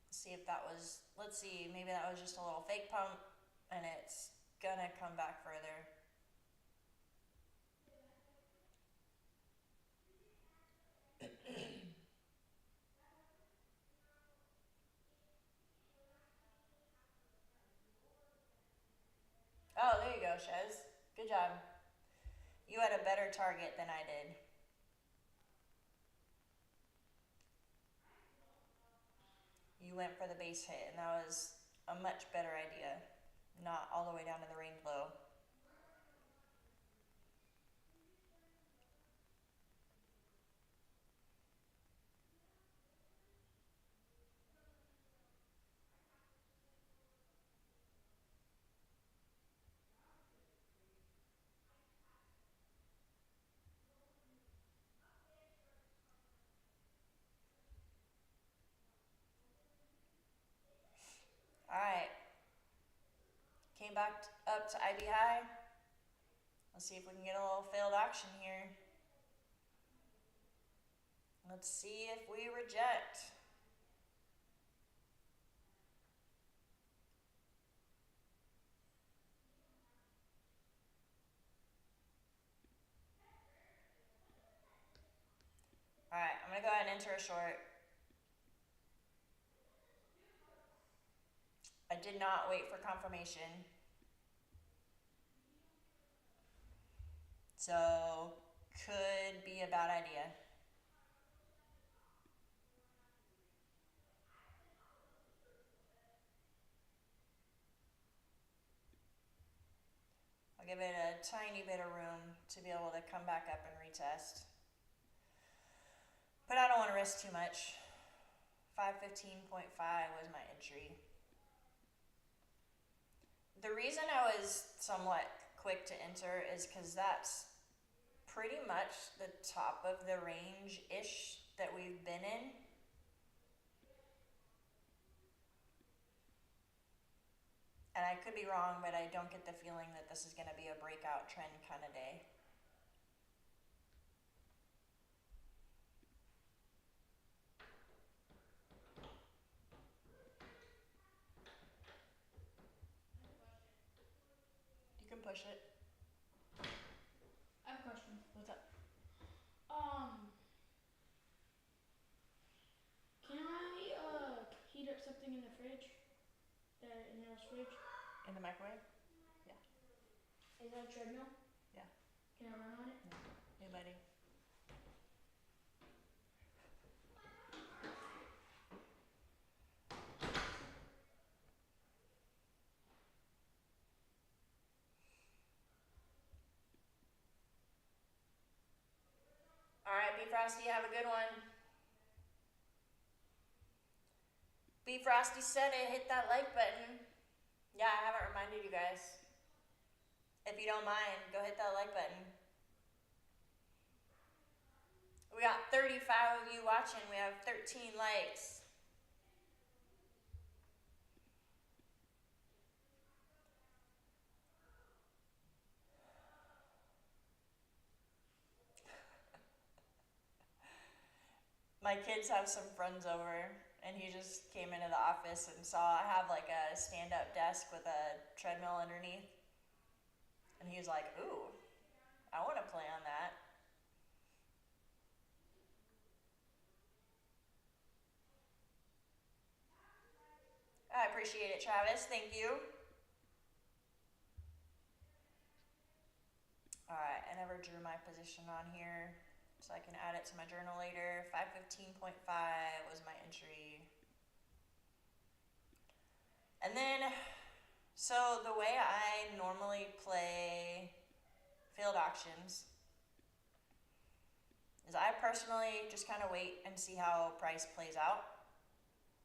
See if that was, let's see, maybe that was just a little fake pump and it's gonna come back further. go, Shez. Good job. You had a better target than I did. You went for the base hit, and that was a much better idea. Not all the way down to the range low. Alright. Came back up to IB high. Let's see if we can get a little failed action here. Let's see if we reject. Alright, I'm going to go ahead and enter a short. I did not wait for confirmation. So, could be a bad idea. I'll give it a tiny bit of room to be able to come back up and retest. But I don't want to risk too much. 515.5 was my entry. The reason I was somewhat quick to enter is because that's pretty much the top of the range-ish that we've been in. And I could be wrong, but I don't get the feeling that this is going to be a breakout trend kind of day. You can push it. I have a question. What's up? Can I heat up something in the fridge? In your fridge? In the microwave? Is that a treadmill? Yeah. Can I run on it? Hey, buddy. Alright, B Frosty, have a good one. B Frosty said it, hit that like button. Yeah, I haven't reminded you guys. If you don't mind, go hit that like button. We got 35 of you watching. We have 13 likes. My kids have some friends over, and he just came into the office and saw I have like a stand-up desk with a treadmill underneath. And he was like, ooh, I want to play on that. I appreciate it, Travis. Thank you. Alright, I never drew my position on here, so I can add it to my journal later. 515.5 was my entry. And then, so the way I normally play field auctions is I personally just kind of wait and see how price plays out.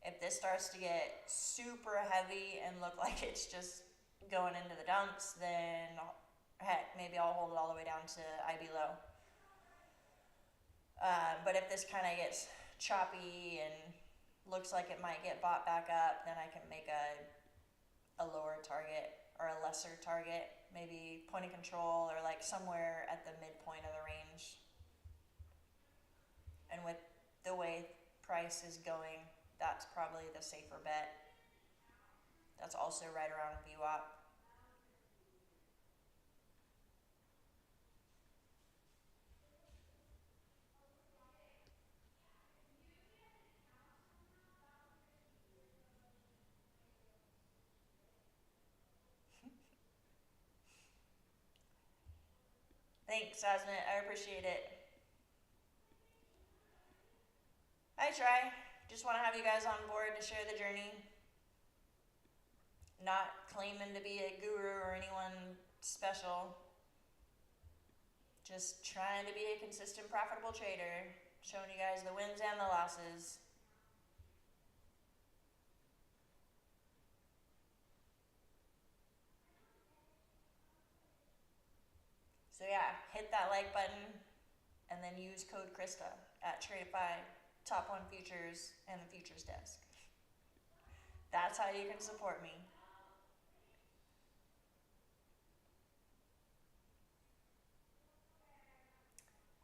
If this starts to get super heavy and look like it's just going into the dumps, then heck, maybe I'll hold it all the way down to IB low. But if this kind of gets choppy and looks like it might get bought back up, then I can make a lower target or a lesser target, maybe point of control or like somewhere at the midpoint of the range. And with the way price is going, that's probably the safer bet. That's also right around VWAP. Thanks, Asmit. I appreciate it. I try. Just want to have you guys on board to share the journey. Not claiming to be a guru or anyone special. Just trying to be a consistent, profitable trader. Showing you guys the wins and the losses. So yeah, hit that like button and then use code Krista at Tradeify, Top 1 Futures, and the Futures Desk. That's how you can support me.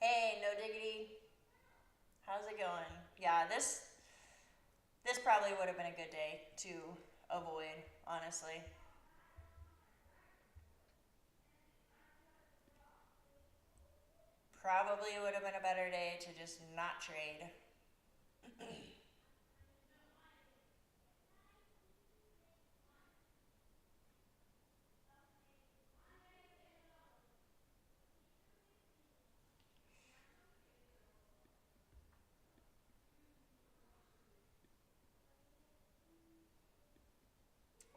Hey, No Diggity. How's it going? Yeah, this probably would have been a good day to avoid, honestly. Probably would have been a better day to just not trade.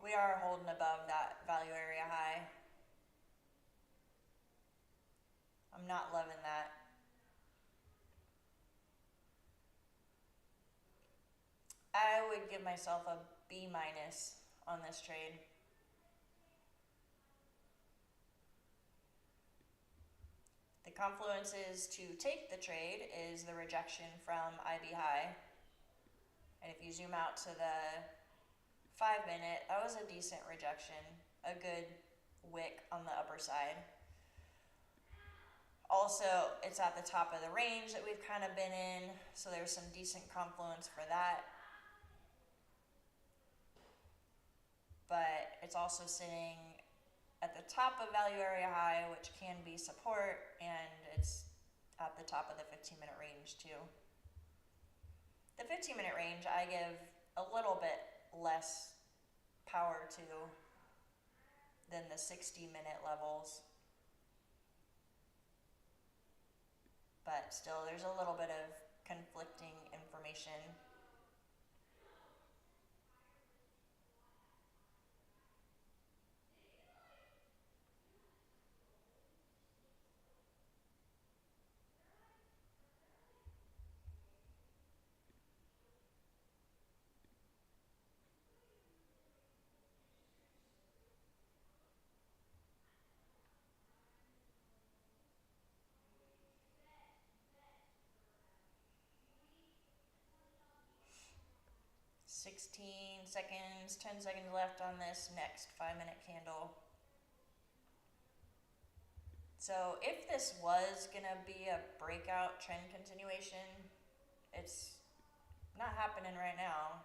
We are holding above that value area high. I'm not loving that. I would give myself a B minus on this trade. The confluences to take the trade is the rejection from IB high. And if you zoom out to the 5 minute, that was a decent rejection, a good wick on the upper side. Also, it's at the top of the range that we've kind of been in, so there's some decent confluence for that. But it's also sitting at the top of value area high, which can be support, and it's at the top of the 15-minute range too. The 15-minute range I give a little bit less power to than the 60-minute levels. But still, there's a little bit of conflicting information. $16 seconds, 10 seconds left on this next 5-minute candle. So if this was gonna be a breakout trend continuation, it's not happening right now.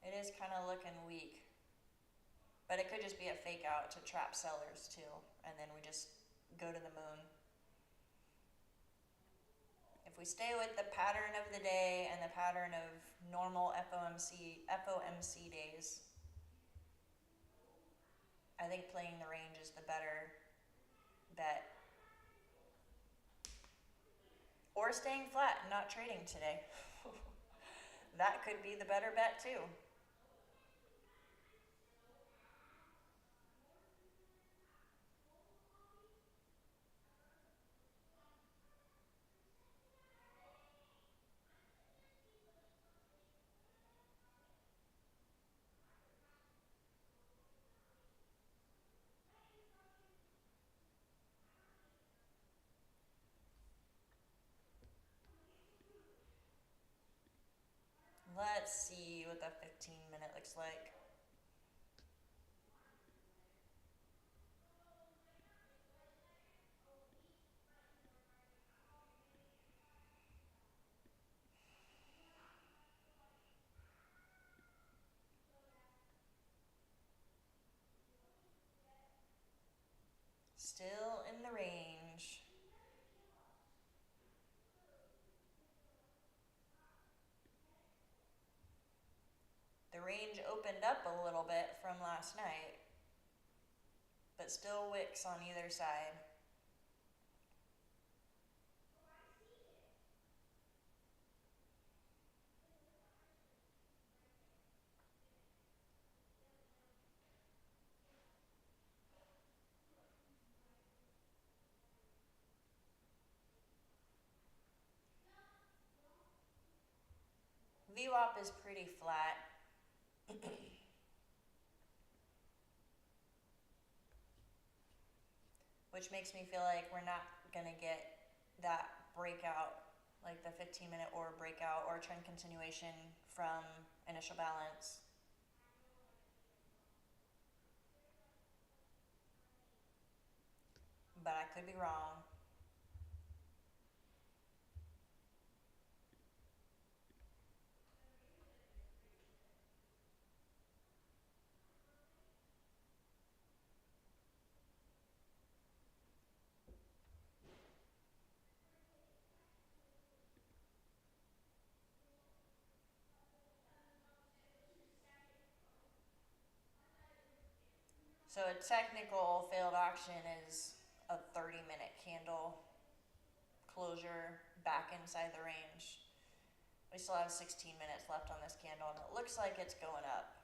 It is kind of looking weak, but it could just be a fake out to trap sellers too, and then we just go to the moon. If we stay with the pattern of the day and the pattern of normal FOMC days, I think playing the range is the better bet. Or staying flat and not trading today. That could be the better bet too. Let's see what the 15-minute looks like. Still in the range. The range opened up a little bit from last night, but still wicks on either side. VWAP is pretty flat. Which makes me feel like we're not gonna get that breakout, like the 15-minute ORB breakout or trend continuation from initial balance. But I could be wrong. So a technical failed auction is a 30-minute candle closure back inside the range. We still have 16 minutes left on this candle, and it looks like it's going up.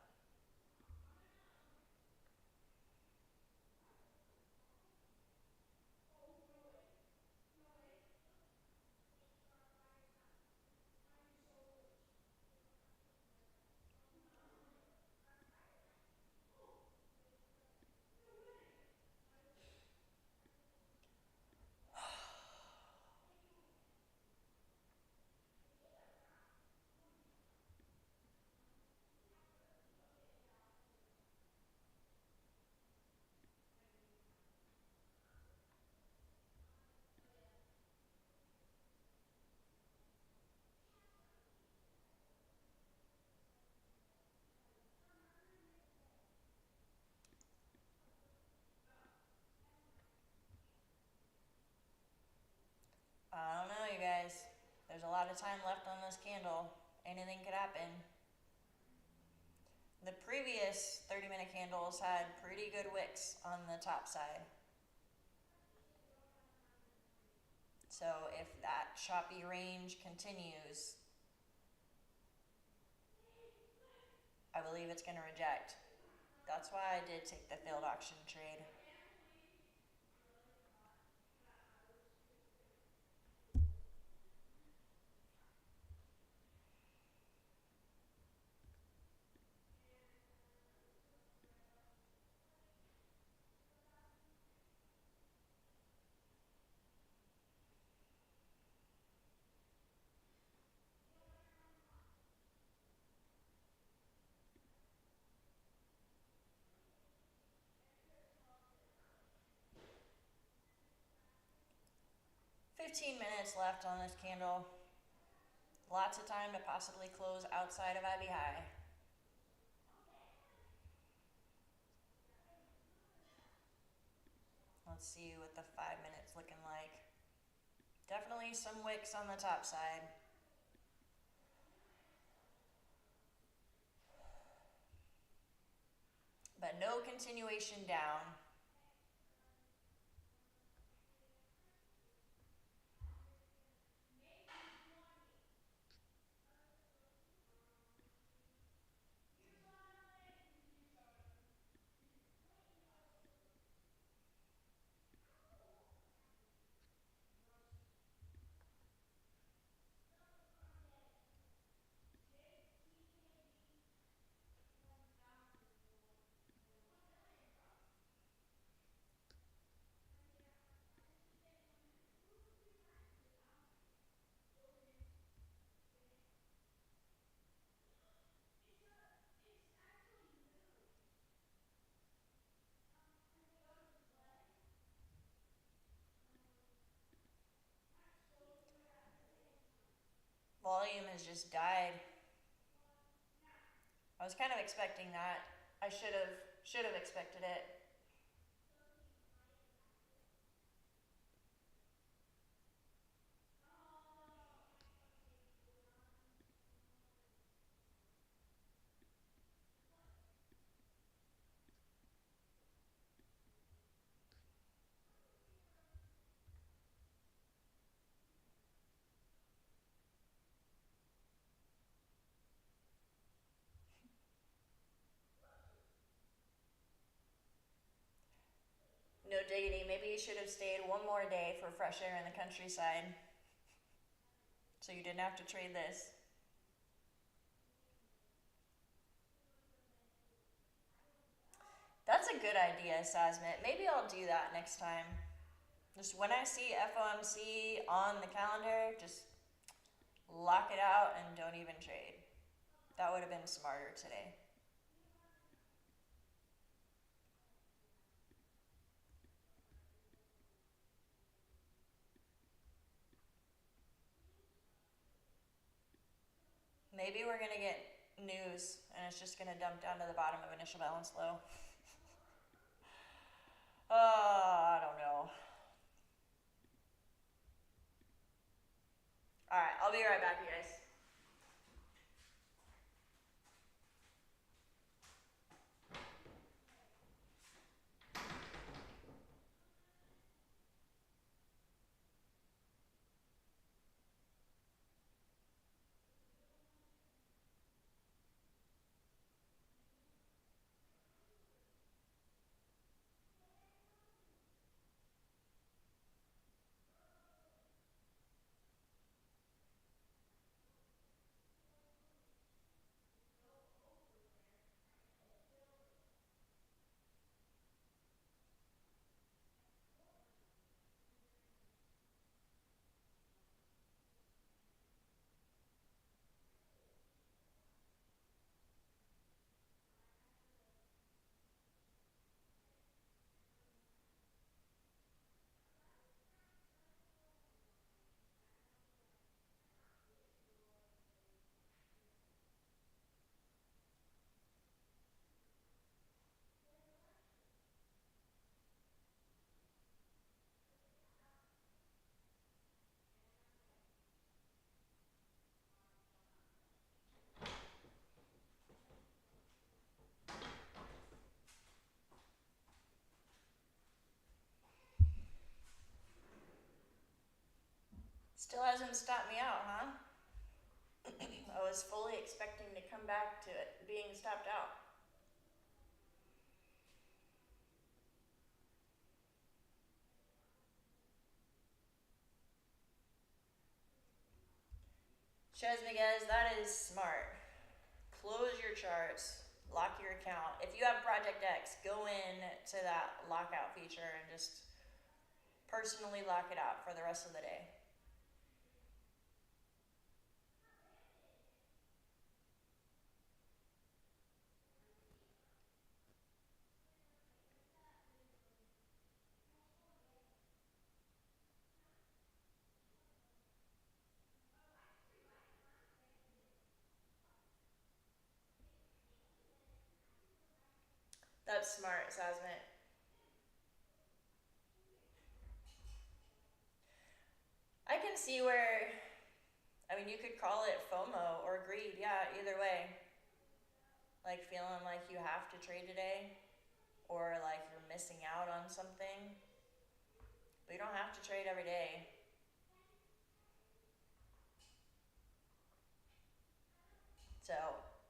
I don't know, you guys. There's a lot of time left on this candle. Anything could happen. The previous 30-minute candles had pretty good wicks on the top side. So if that choppy range continues, I believe it's going to reject. That's why I did take the failed auction trade. $15 minutes left on this candle. Lots of time to possibly close outside of IB high. Let's see what the 5 minutes looking like. Definitely some wicks on the top side. But no continuation down. Volume has just died. I was kind of expecting that. I should have expected it. No diggity. Maybe you should have stayed one more day for fresh air in the countryside. So you didn't have to trade this. That's a good idea, Sasmit. Maybe I'll do that next time. Just when I see FOMC on the calendar, just lock it out and don't even trade. That would have been smarter today. Maybe we're gonna get news and it's just gonna dump down to the bottom of initial balance low. I don't know. Alright, I'll be right back, you guys. Still hasn't stopped me out, huh? I was fully expecting to come back to it being stopped out. Chesniguez, that is smart. Close your charts, lock your account. If you have Project X, go in to that lockout feature and just personally lock it out for the rest of the day. That's smart, Sasmit. I can see where, I mean, you could call it FOMO or greed. Yeah, either way. Like feeling like you have to trade today or like you're missing out on something. But you don't have to trade every day. So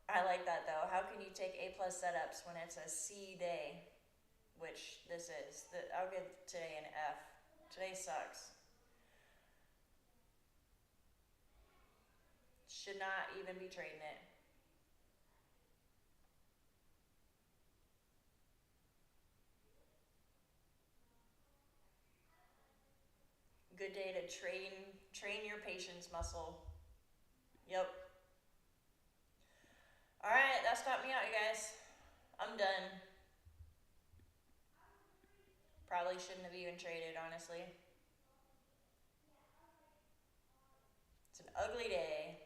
I like that though. How can you take A+ setups when it's a C day, which this is? I'll give today an F. Today sucks. Should not even be trading it. Good day to train your patience muscle. Yep. Alright, that stopped me out, you guys. I'm done. Probably shouldn't have even traded, honestly. It's an ugly day.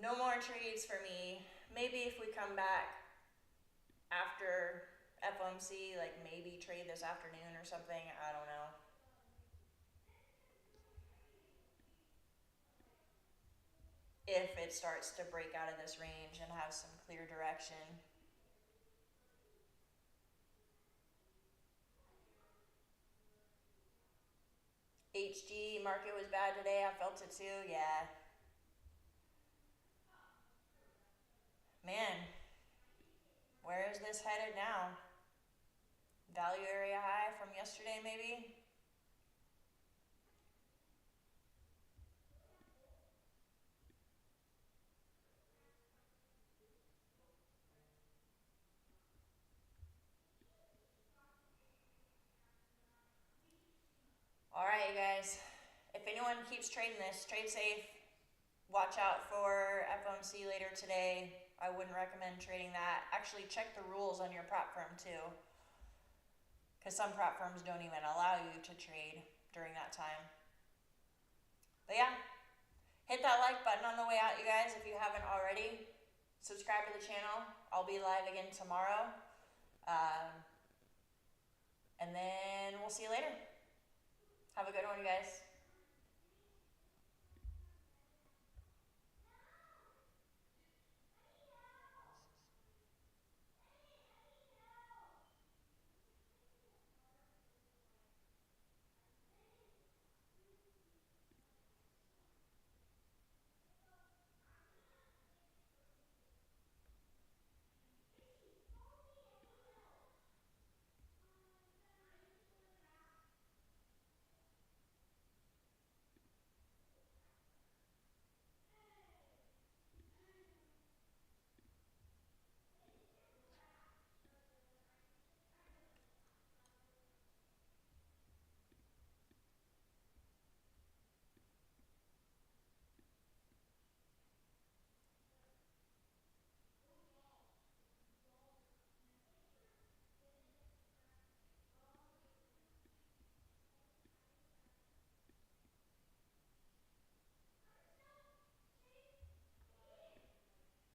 No more trades for me. Maybe if we come back after FOMC, like maybe trade this afternoon or something. I don't know. If it starts to break out of this range and have some clear direction. HG market was bad today. I felt it too. Yeah. Man, where is this headed now? Value area high from yesterday, maybe? All right, you guys. If anyone keeps trading this, trade safe. Watch out for FOMC later today. I wouldn't recommend trading that. Actually, check the rules on your prop firm too, because some prop firms don't even allow you to trade during that time. But yeah, hit that like button on the way out, you guys, if you haven't already. Subscribe to the channel. I'll be live again tomorrow. And then we'll see you later. Have a good one, you guys.